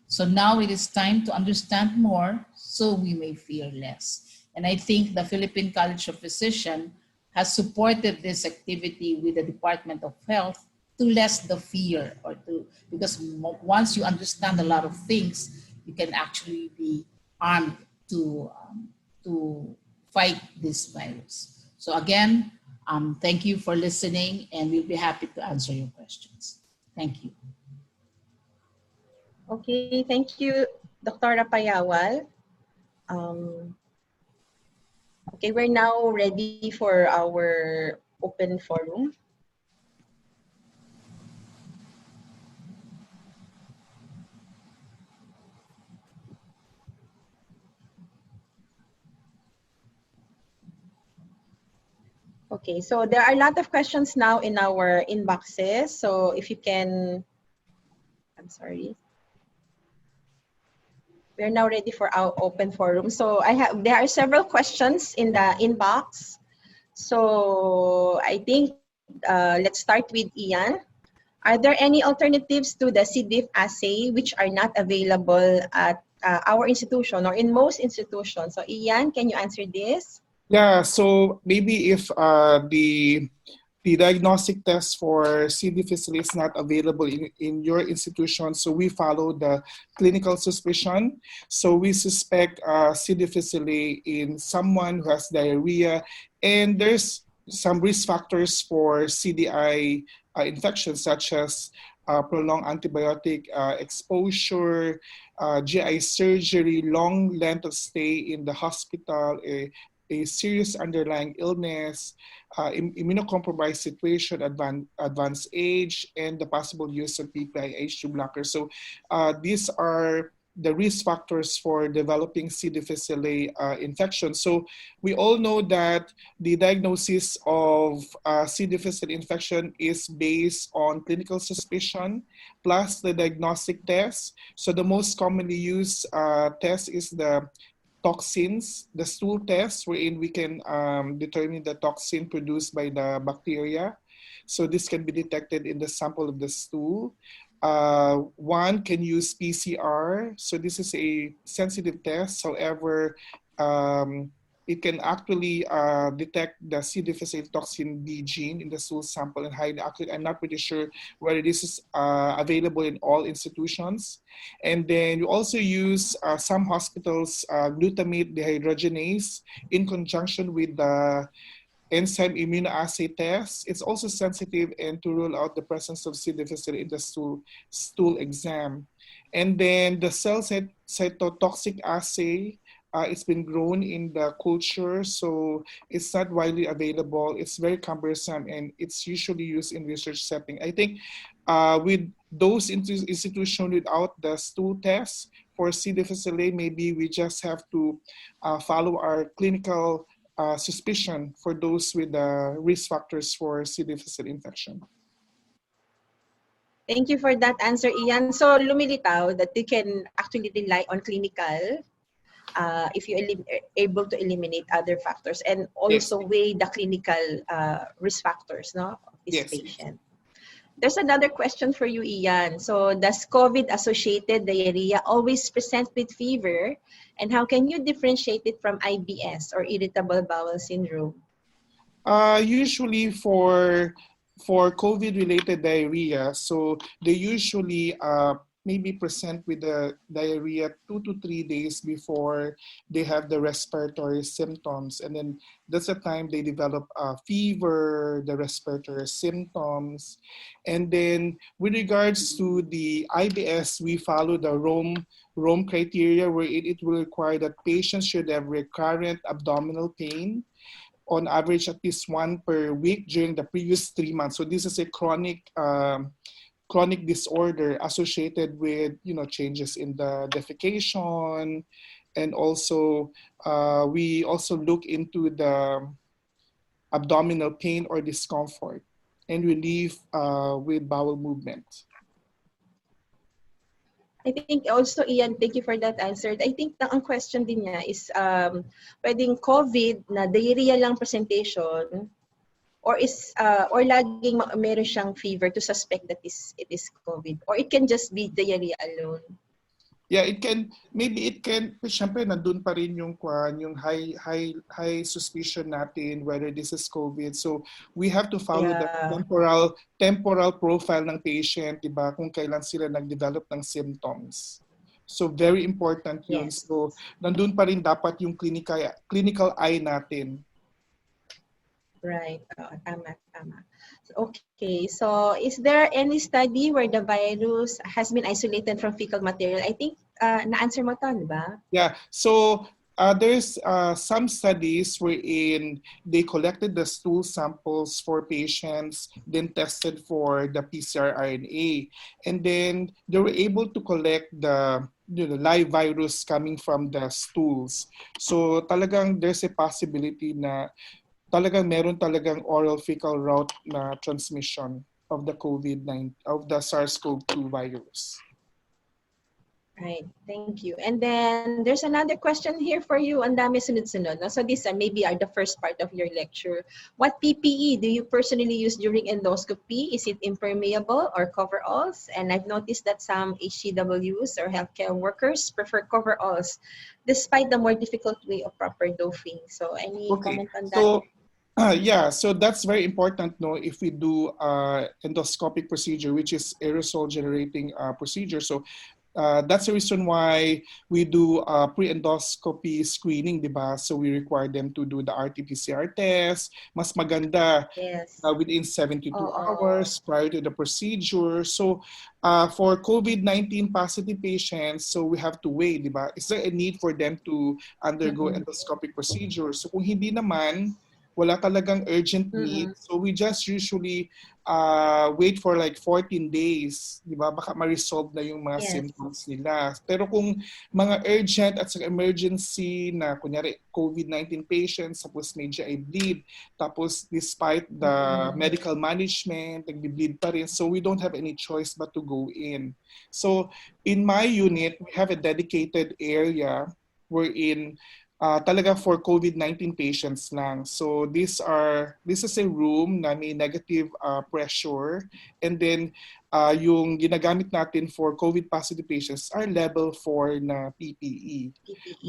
So now it is time to understand more so we may fear less. And I think the Philippine College of Physicians has supported this activity with the Department of Health to less the fear, because once you understand a lot of things, you can actually be armed to fight this virus. So again, thank you for listening, and we'll be happy to answer your questions. Thank you. Okay, thank you, Dr. Payawal. Okay, we're now ready for our open forum. Okay, so there are a lot of questions now in our inboxes. So if you can, I'm sorry. We're now ready for our open forum. So there are several questions in the inbox. So I think let's start with Ian. Are there any alternatives to the C. diff assay which are not available at our institution or in most institutions? So Ian, can you answer this? Yeah, so maybe if the diagnostic test for C. difficile is not available in your institution, so we follow the clinical suspicion. So we suspect C. difficile in someone who has diarrhea, and there's some risk factors for CDI infections such as prolonged antibiotic exposure, GI surgery, long length of stay in the hospital, a serious underlying illness, immunocompromised situation, advanced age, and the possible use of PPI H2 blockers. So these are the risk factors for developing C. difficile infection. So we all know that the diagnosis of C. difficile infection is based on clinical suspicion plus the diagnostic test. So the most commonly used test is the toxins, the stool test, wherein we can determine the toxin produced by the bacteria. So this can be detected in the sample of the stool. One can use PCR. So this is a sensitive test. However, it can actually detect the C. difficile toxin B gene in the stool sample and highly accurate. I'm not pretty sure whether this is available in all institutions. And then you also use some hospitals glutamate dehydrogenase in conjunction with the enzyme immunoassay test. It's also sensitive and to rule out the presence of C. difficile in the stool exam. And then the cell cytotoxic assay, it's been grown in the culture, so it's not widely available. It's very cumbersome, and it's usually used in research setting. I think with those institutions without the stool test for C. difficile, maybe we just have to follow our clinical suspicion for those with the risk factors for C. difficile infection. Thank you for that answer, Ian. So lumilitaw that you can actually rely on clinical if you able to eliminate other factors and also weigh the clinical risk factors, no, of this patient. There's another question for you, Ian. So does COVID-associated diarrhea always present with fever? And how can you differentiate it from IBS or irritable bowel syndrome? Usually for COVID-related diarrhea, so they usually maybe present with the diarrhea 2 to 3 days before they have the respiratory symptoms. And then that's the time they develop fever, the respiratory symptoms. And then with regards to the IBS, we follow the Rome criteria, where it will require that patients should have recurrent abdominal pain on average at least 1 per week during the previous 3 months. So this is a chronic disorder associated with changes in the defecation, and also we also look into the abdominal pain or discomfort and relief with bowel movement. I think also, Ian, thank you for that answer. I think ang question din niya is pwedeng COVID na diarrhea lang presentation or laging meron siyang fever to suspect that it is COVID, or it can just be diarrhea alone. Yeah, maybe it can, syempre nandun pa rin yung high suspicion natin whether this is COVID. So we have to follow the temporal profile ng patient, diba, kung kailan sila nag-develop ng symptoms. So very important yun. Yes. So nandun pa rin dapat yung clinical eye natin. Right. Tama. Okay. So, is there any study where the virus has been isolated from fecal material? I think na-answer mo to, di ba? Yeah. So, there's some studies wherein they collected the stool samples for patients, then tested for the PCR RNA, and then they were able to collect the live virus coming from the stools. So, talagang there's a possibility na talagang meron talagang oral fecal route na transmission of the COVID-19, of the SARS-CoV-2 virus. Right. Thank you. And then there's another question here for you. Ang dami sunod-sunod. So these maybe are the first part of your lecture. What PPE do you personally use during endoscopy? Is it impermeable or coveralls? And I've noticed that some HCWs or healthcare workers prefer coveralls despite the more difficult way of proper doffing. So any comment on that? So, so that's very important, no, if we do endoscopic procedure, which is aerosol generating procedure. So that's the reason why we do pre-endoscopy screening, diba? So we require them to do the RT-PCR test. Mas maganda within 72 hours prior to the procedure. So for COVID-19 positive patients, so we have to weigh, diba? Is there a need for them to undergo endoscopic procedure? So kung hindi naman, wala talagang urgent need. So we just usually wait for like 14 days, di ba? Baka ma-resolve na yung mga symptoms nila. Pero kung mga urgent at sa emergency na kunyari COVID-19 patients, tapos may GI bleed, tapos despite the medical management, nag-bleed pa rin. So we don't have any choice but to go in. So in my unit, we have a dedicated area wherein talaga for COVID-19 patients lang. So this is a room na may negative pressure, and then yung ginagamit natin for COVID positive patients are level 4 na PPE.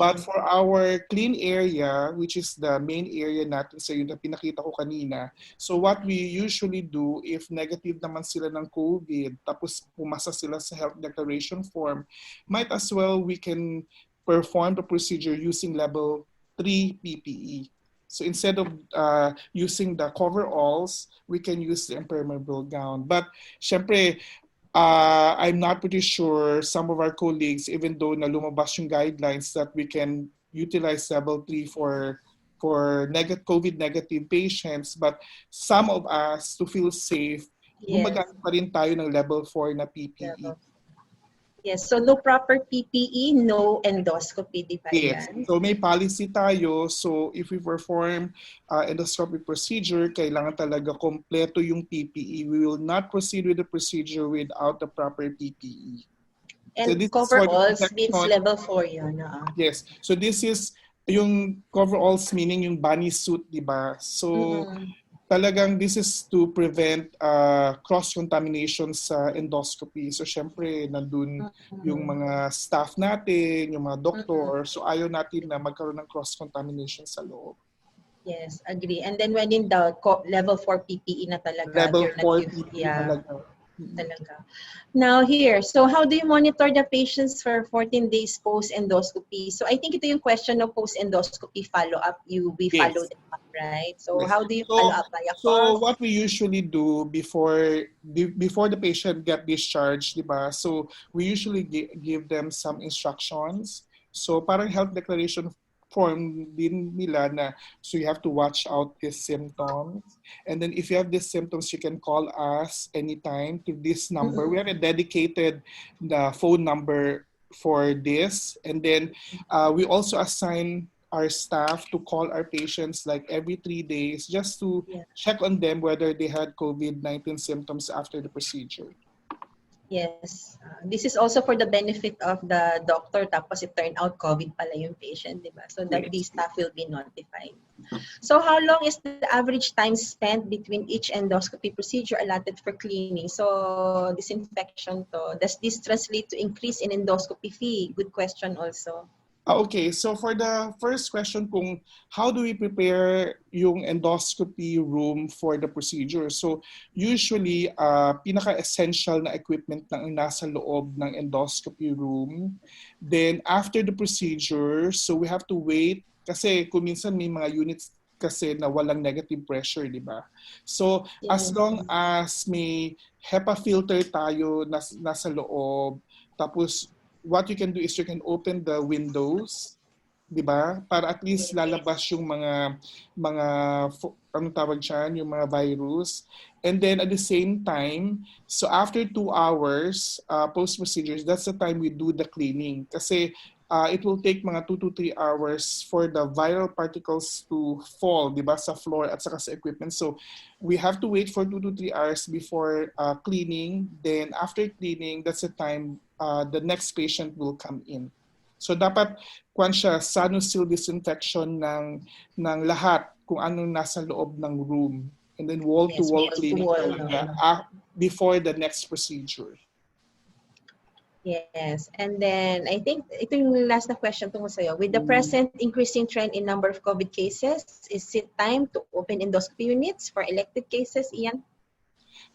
But for our clean area, which is the main area natin sa yung pinakita ko kanina, so what we usually do if negative naman sila ng COVID, tapos pumasa sila sa health declaration form, might as well we can perform the procedure using level 3 PPE. So instead of using the coveralls, we can use the impermeable gown. But syempre, I'm not pretty sure some of our colleagues, even though na lumabas yung guidelines that we can utilize level 3 for COVID negative patients, but some of us, to feel safe, Yes. gumagamit pa rin tayo ng level 4 na PPE. Yes, so no proper PPE, no endoscopy, di ba Yes. yan? So may policy tayo. So if we perform endoscopy procedure, kailangan talaga kompleto yung PPE. We will not proceed with the procedure without the proper PPE. And So this is for the coveralls means protection. level 4 yun. Yes. So this is yung coveralls, meaning yung bunny suit, di ba? So talagang this is to prevent cross-contamination sa endoscopy. So syempre, nandun yung mga staff natin, yung mga doktor. So ayaw natin na magkaroon ng cross-contamination sa loob. Yes, agree. And then when in doubt, level 4 PPE na talaga. Level 4 alternative. PPE Yeah. talaga. Talaga. Now here, so how do you monitor the patients for 14 days post-endoscopy? So I think ito yung question of post-endoscopy follow-up. We Yes. follow them up, right? So Yes. how do you follow up? Via So course? what we usually do before the patient get discharged, di ba? So we usually give them some instructions. So parang health declaration form din nila na so you have to watch out these symptoms. And then if you have these symptoms, you can call us anytime to this number. We have a dedicated phone number for this. And then we also assign our staff to call our patients like every 3 days just to check on them whether they had COVID-19 symptoms after the procedure. Yes. This is also for the benefit of the doctor. Tapos it turned out COVID pala yung patient, di ba? So that the staff will be notified. So how long is the average time spent between each endoscopy procedure allotted for cleaning? So disinfection to. Does this translate to increase in endoscopy fee? Good question also. Okay, so for the first question kung how do we prepare yung endoscopy room for the procedure? So usually, pinaka-essential na equipment na ang nasa loob ng endoscopy room. Then after the procedure, so we have to wait kasi kung minsan may mga units kasi na walang negative pressure, di ba? So as long as may HEPA filter tayo nasa loob, tapos what you can do is you can open the windows, di ba? Para at least lalabas yung mga anong tawag dyan, yung mga virus. And then at the same time, so after 2 hours post-procedures, that's the time we do the cleaning. Kasi it will take mga 2 to 3 hours for the viral particles to fall, di ba, sa floor at saka sa equipment. So we have to wait for 2 to 3 hours before cleaning. Then after cleaning, that's the time the next patient will come in. So dapat kung siya sano-seal disinfection ng lahat kung anong nasa loob ng room. And then wall-to-wall cleaning talaga before the next procedure. Yes. And then I think ito yung last na question tungkol sa'yo. With the present increasing trend in number of COVID cases, is it time to open endoscopy units for elective cases, Ian?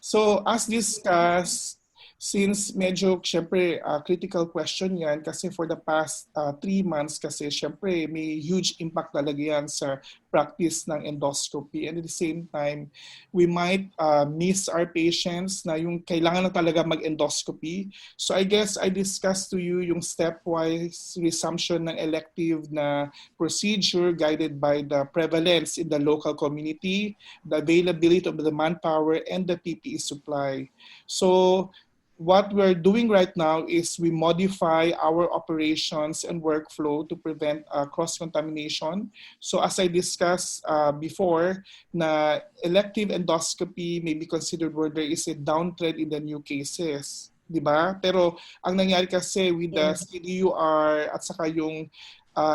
So as discussed, since medyo syempre critical question yan kasi for the past 3 months kasi syempre may huge impact talaga yan sa practice ng endoscopy, and at the same time we might miss our patients na yung kailangan na talaga mag-endoscopy. So I guess I discussed to you yung stepwise resumption ng elective na procedure guided by the prevalence in the local community, the availability of the manpower, and the PPE supply. So what we're doing right now is we modify our operations and workflow to prevent cross-contamination. So as I discussed before, na elective endoscopy may be considered where there is a downtrend in the new cases. Diba? Pero ang nangyari kasi with the CDUR at saka yung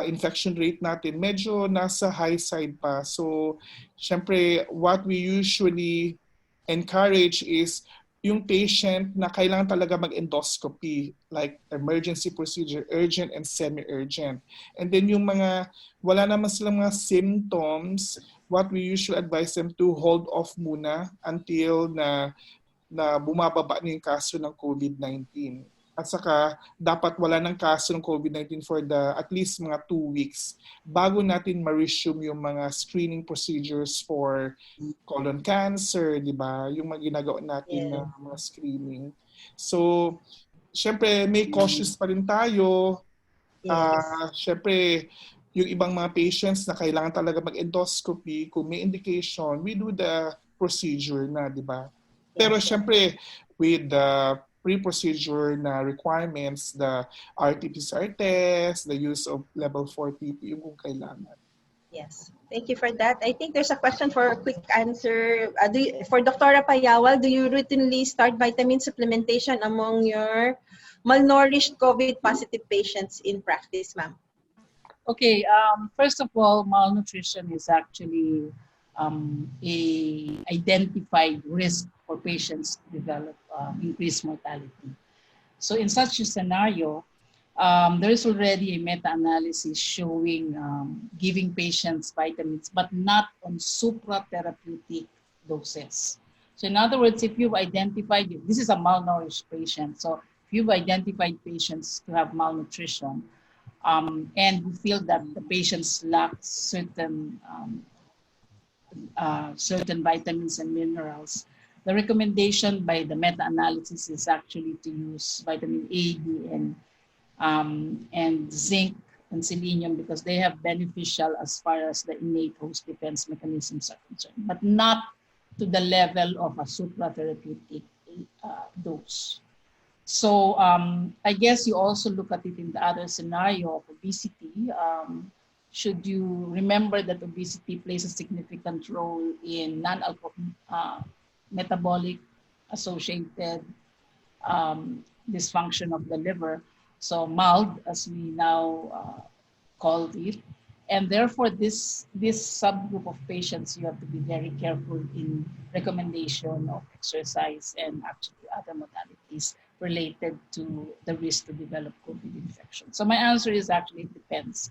infection rate natin, medyo nasa high side pa. So, syempre, what we usually encourage is yung patient na kailangan talaga mag-endoscopy, like emergency procedure, urgent and semi-urgent. And then yung mga wala naman silang mga symptoms, what we usually advise them to hold off muna until na bumababa na yung kaso ng COVID-19. at saka dapat wala ng kaso ng COVID-19 for at least mga 2 weeks bago natin ma-resume yung mga screening procedures for colon cancer, di ba? Yung mga ginagawa natin na mga screening. So, syempre may cautious pa rin tayo. Syempre, yung ibang mga patients na kailangan talaga mag-endoscopy, kung may indication, we do the procedure na, di ba? Pero syempre, with the pre-procedure na requirements, the RT-PCR test, the use of level 4 PPE kung kailangan. Yes, thank you for that. I think there's a question for a quick answer. For Dr. Payawal, do you routinely start vitamin supplementation among your malnourished COVID-positive patients in practice, ma'am? Okay, first of all, malnutrition is actually a identified risk for patients to develop increased mortality. So in such a scenario, there is already a meta-analysis showing giving patients vitamins, but not on supratherapeutic doses. So in other words, if you've identified, this is a malnourished patient, so if you've identified patients to have malnutrition, and you feel that the patients lack certain vitamins and minerals, the recommendation by the meta-analysis is actually to use vitamin A, D, and zinc and selenium because they have beneficial as far as the innate host defense mechanisms are concerned, but not to the level of a supratherapeutic dose. So I guess you also look at it in the other scenario of obesity. Should you remember that obesity plays a significant role in metabolic associated dysfunction of the liver, so MALD as we now call it. And therefore this subgroup of patients, you have to be very careful in recommendation of exercise and actually other modalities related to the risk to develop COVID infection. So my answer is actually it depends.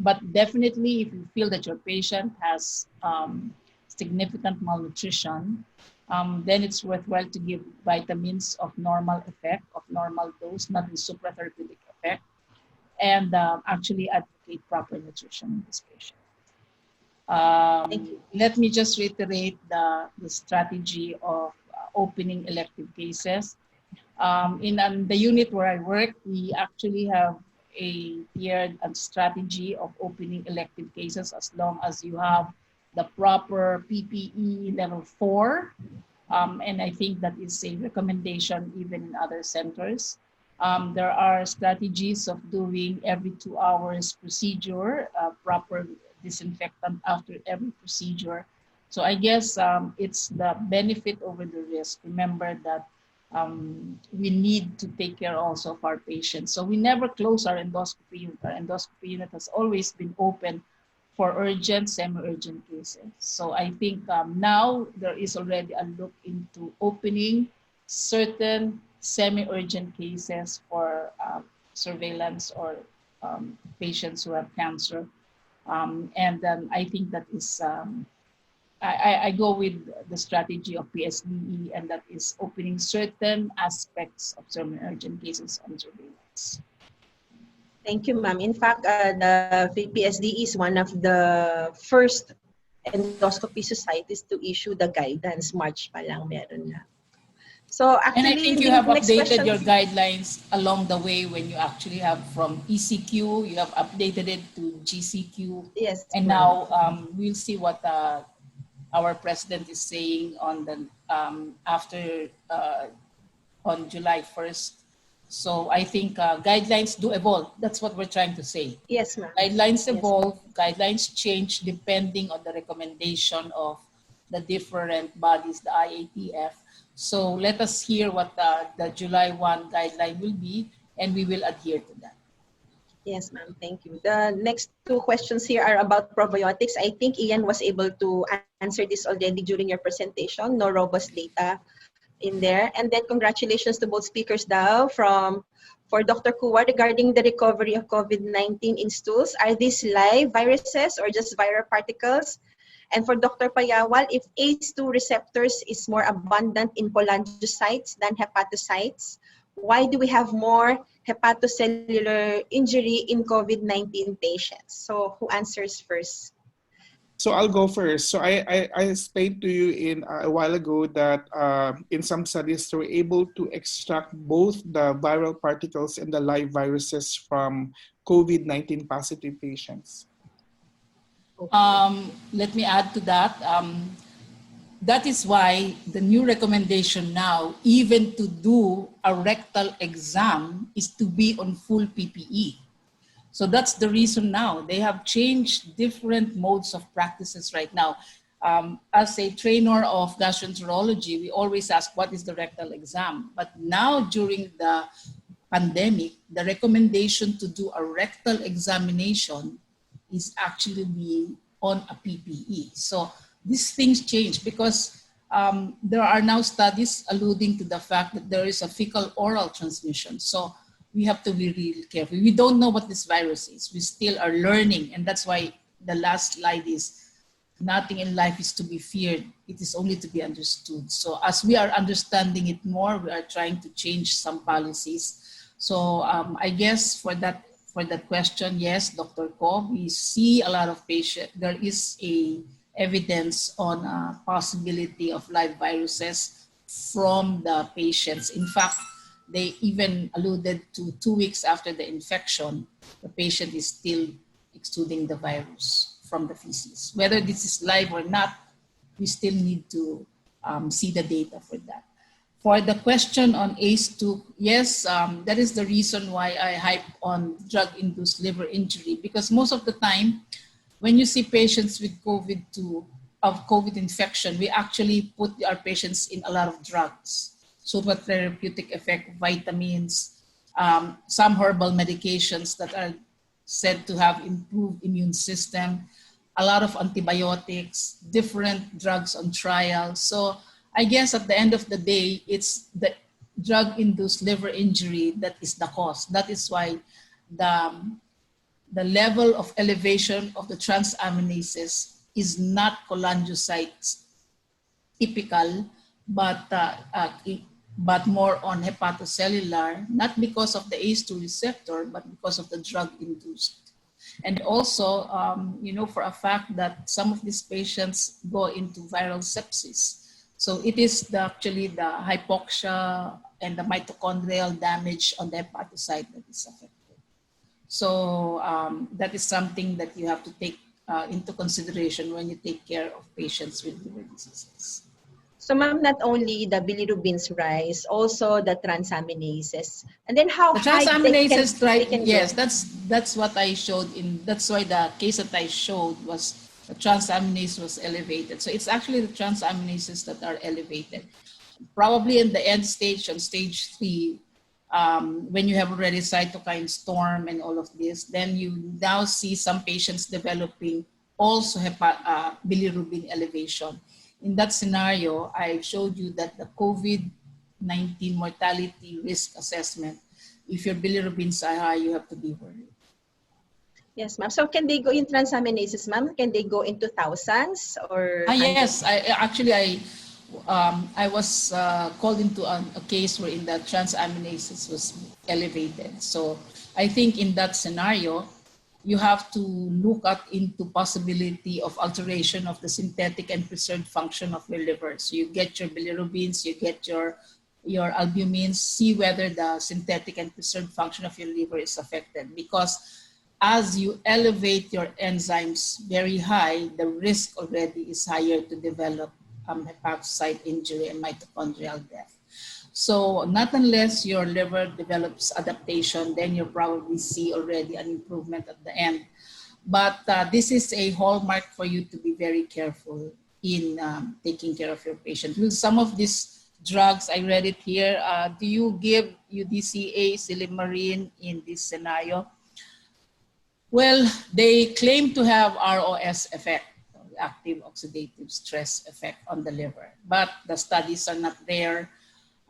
But definitely if you feel that your patient has significant malnutrition, then it's worthwhile to give vitamins of normal effect, of normal dose, not in supratherapeutic effect, and actually advocate proper nutrition in this patient. Let me just reiterate the strategy of opening elective cases. In the unit where I work, we actually have a tiered strategy of opening elective cases as long as you have the proper PPE level 4. And I think that is a recommendation even in other centers. There are strategies of doing every 2 hours procedure, proper disinfectant after every procedure. So I guess it's the benefit over the risk. Remember that we need to take care also of our patients. So we never close our endoscopy unit. Our endoscopy unit has always been open for urgent, semi-urgent cases. So I think now there is already a look into opening certain semi-urgent cases for surveillance or patients who have cancer. And I think that is, I go with the strategy of PSDE, and that is opening certain aspects of semi-urgent cases on surveillance. Thank you, ma'am. In fact, the PSDE is one of the first endoscopy societies to issue the guidance. March pa lang meron na. So actually, and I think you have updated your guidelines along the way when you actually have from ECQ, you have updated it to GCQ. Yes. And now we'll see what our president is saying on the after on July 1st. So I think guidelines do evolve. That's what we're trying to say. Yes, ma'am. Guidelines evolve, guidelines change depending on the recommendation of the different bodies, the IATF. So let us hear what the July 1 guideline will be, and we will adhere to that. Yes, ma'am. Thank you. The next 2 questions here are about probiotics. I think Ian was able to answer this already during your presentation. No robust data in there. And then congratulations to both speakers now for Dr. Kuwa regarding the recovery of COVID-19 in stools. Are these live viruses or just viral particles? And for Dr. Payawal, if ACE2 receptors is more abundant in cholangiocytes than hepatocytes, why do we have more hepatocellular injury in COVID-19 patients? So who answers first? So I'll go first. So I explained to you a while ago that in some studies they were able to extract both the viral particles and the live viruses from COVID-19 positive patients. Let me add to that. That is why the new recommendation now, even to do a rectal exam, is to be on full PPE. So that's the reason now. They have changed different modes of practices right now. As a trainer of gastroenterology, we always ask, what is the rectal exam? But now during the pandemic, the recommendation to do a rectal examination is actually be on a PPE. So these things change because there are now studies alluding to the fact that there is a fecal oral transmission. So we have to be really careful. We don't know what this virus is. We still are learning. And that's why the last slide is, nothing in life is to be feared. It is only to be understood. So as we are understanding it more, we are trying to change some policies. So I guess for that question, yes, Dr. Ko, we see a lot of patients. There is a evidence on a possibility of live viruses from the patients. In fact, they even alluded to 2 weeks after the infection, the patient is still exuding the virus from the feces. Whether this is live or not, we still need to see the data for that. For the question on ACE2, yes, that is the reason why I hype on drug-induced liver injury, because most of the time, when you see patients with COVID infection, we actually put our patients in a lot of drugs. So the therapeutic effect, vitamins, some herbal medications that are said to have improved immune system, a lot of antibiotics, different drugs on trial. So I guess at the end of the day, it's the drug-induced liver injury that is the cause. That is why the level of elevation of the transaminases is not cholangiocytes typical, but more on hepatocellular, not because of the ACE2 receptor, but because of the drug-induced. And also, for a fact that some of these patients go into viral sepsis. So it is actually the hypoxia and the mitochondrial damage on the hepatocyte that is affected. So that is something that you have to take into consideration when you take care of patients with liver diseases. So ma'am, not only the bilirubins rise, also the transaminases. And then how the high transaminases, they can yes, go. that's what I showed that's why the case that I showed was the transaminase was elevated. So it's actually the transaminases that are elevated. Probably in the end stage, on stage 3, when you have already cytokine storm and all of this, then you now see some patients developing also bilirubin elevation. In that scenario, I showed you that the COVID-19 mortality risk assessment, if your bilirubins are high, you have to be worried. Yes, ma'am. So can they go in transaminases, ma'am? Can they go into thousands or? Yes, I was called into a case where in the transaminases was elevated. So I think in that scenario, you have to look into possibility of alteration of the synthetic and preserved function of your liver. So you get your bilirubins, you get your albumins, see whether the synthetic and preserved function of your liver is affected. Because as you elevate your enzymes very high, the risk already is higher to develop hepatocyte injury and mitochondrial death. So not unless your liver develops adaptation, then you'll probably see already an improvement at the end. But this is a hallmark for you to be very careful in taking care of your patient. With some of these drugs, I read it here, do you give UDCA, Silymarin in this scenario? Well, they claim to have ROS effect, active oxidative stress effect on the liver, but the studies are not there.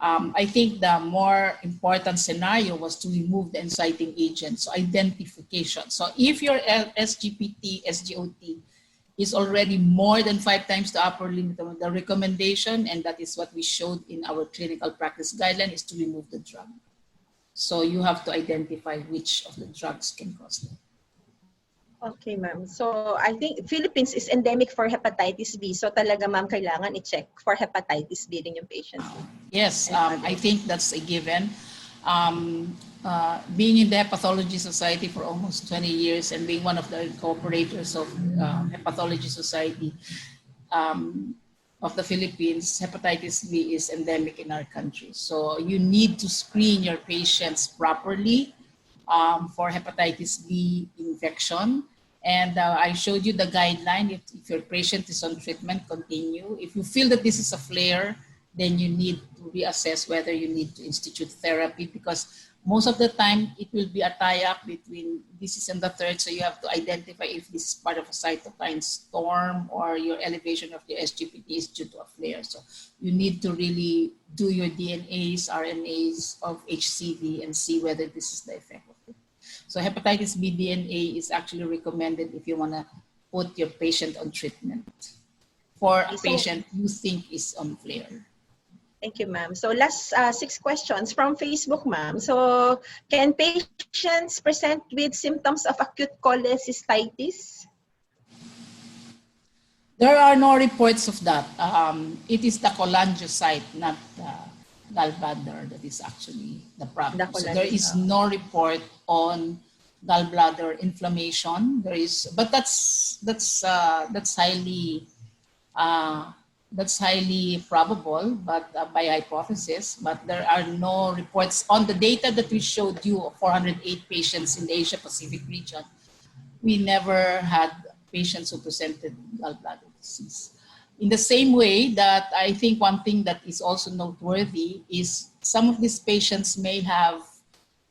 I think the more important scenario was to remove the inciting agent, so identification. So if your SGPT, SGOT is already more than 5 times the upper limit of the recommendation, and that is what we showed in our clinical practice guideline, is to remove the drug. So you have to identify which of the drugs can cause that. Okay, ma'am. So I think Philippines is endemic for hepatitis B. So talaga, ma'am, kailangan i-check for hepatitis B din yung patients. Yes, And I others. think that's a given. Being in the Hepatology Society for almost 20 years and being one of the cooperators of Hepatology Society of the Philippines, hepatitis B is endemic in our country. So you need to screen your patients properly for hepatitis B infection. And I showed you the guideline. If your patient is on treatment, continue. If you feel that this is a flare, then you need to reassess whether you need to institute therapy, because most of the time it will be a tie-up between disease and the third. So you have to identify if this is part of a cytokine storm or your elevation of your SGPT is due to a flare. So you need to really do your DNAs, RNAs of HCV and see whether this is the effect of it. So hepatitis B DNA is actually recommended if you want to put your patient on treatment for a patient you think is on flare. Thank you, ma'am. So last 6 questions from Facebook, ma'am. So can patients present with symptoms of acute cholecystitis? There are no reports of that. It is the cholangiocyte, not the gallbladder, that is actually the problem. So there is no report on gallbladder inflammation. There is, but that's highly probable, but by hypothesis. But there are no reports on the data that we showed you of 408 patients in the Asia Pacific region. We never had patients who presented gallbladder disease. In the same way that I think one thing that is also noteworthy is some of these patients may have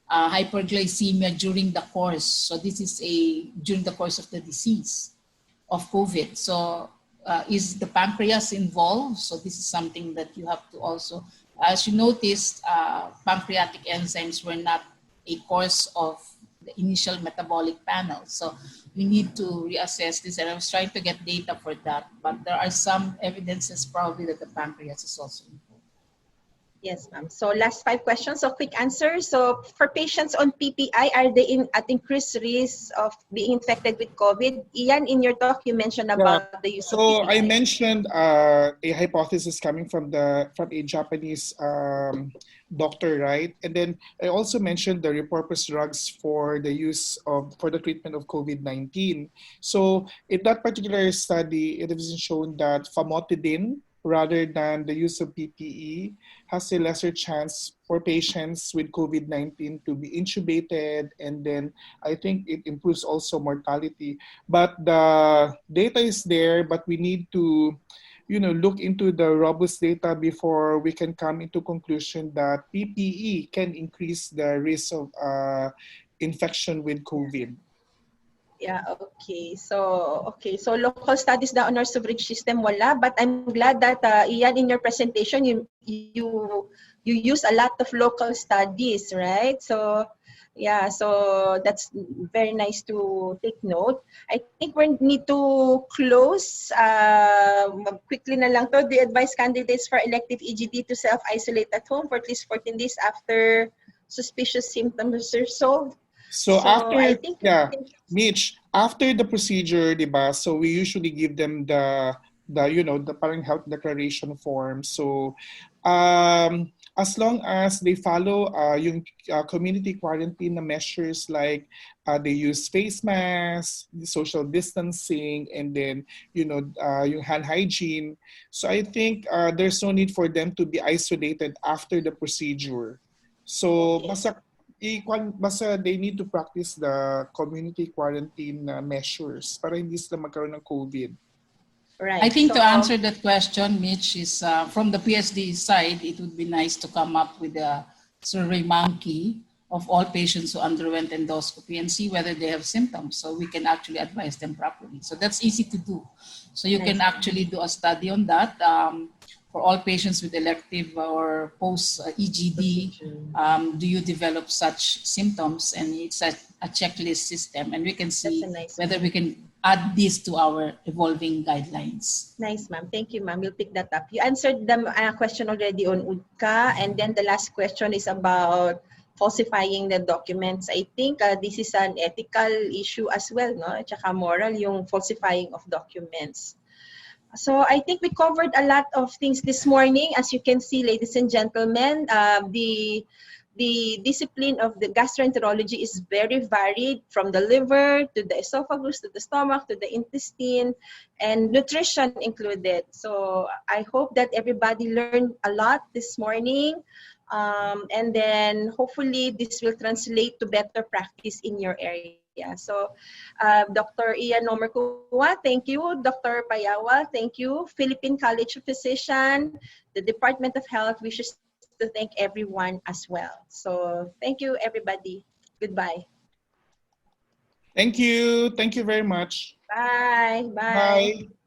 hyperglycemia during the course. So this is during the course of the disease of COVID. So is the pancreas involved? So this is something that you have to also, as you noticed, pancreatic enzymes were not a cause of the initial metabolic panel. So we need to reassess this, and I was trying to get data for that, but there are some evidences probably that the pancreas is also involved. Yes, ma'am. So last 5 questions, so quick answers. So for patients on PPI, are they at increased risk of being infected with COVID? Ian, in your talk, you mentioned about the use of PPI. So I mentioned a hypothesis coming from a Japanese doctor, right? And then I also mentioned the repurposed drugs for the treatment of COVID-19. So in that particular study, it was shown that famotidine, rather than the use of PPE, has a lesser chance for patients with COVID-19 to be intubated, and then I think it improves also mortality. But the data is there, but we need to look into the robust data before we can come into conclusion that PPE can increase the risk of infection with COVID. Yeah, okay. So local studies daw on our sewerage system wala, but I'm glad that Ian, in your presentation you use a lot of local studies, right? So yeah, so that's very nice to take note. I think we need to close quickly na lang to. The advice candidates for elective EGD to self-isolate at home for at least 14 days after suspicious symptoms are resolved. So after, I think Mitch, after the procedure, diba, so we usually give them the parang health declaration form. So as long as they follow yung community quarantine measures, like they use face masks, social distancing, and then yung hand hygiene. So I think there's no need for them to be isolated after the procedure. So basta they need to practice the community quarantine measures para hindi sila magkaroon ng COVID. Right. I think to answer that question, Mitch, is from the PSD side, it would be nice to come up with a survey monkey of all patients who underwent endoscopy and see whether they have symptoms, so we can actually advise them properly. So that's easy to do. So you can actually do a study on that. For all patients with elective or post-EGD, do you develop such symptoms? And it's a checklist system, and we can see whether we can add this to our evolving guidelines. Nice, ma'am. Thank you, ma'am. We'll pick that up. You answered the question already on UDCA, and then the last question is about falsifying the documents. I think this is an ethical issue as well, no? At saka moral, yung falsifying of documents. So I think we covered a lot of things this morning. As you can see, ladies and gentlemen, the discipline of the gastroenterology is very varied, from the liver to the esophagus to the stomach to the intestine, and nutrition included. So I hope that everybody learned a lot this morning, and then hopefully this will translate to better practice in your area. So Dr. Ian Nomerkua, thank you. Dr. Payawa, thank you. Philippine College of Physicians, the Department of Health wishes to thank everyone as well. So thank you, everybody. Goodbye. Thank you. Thank you very much. Bye. Bye. Bye.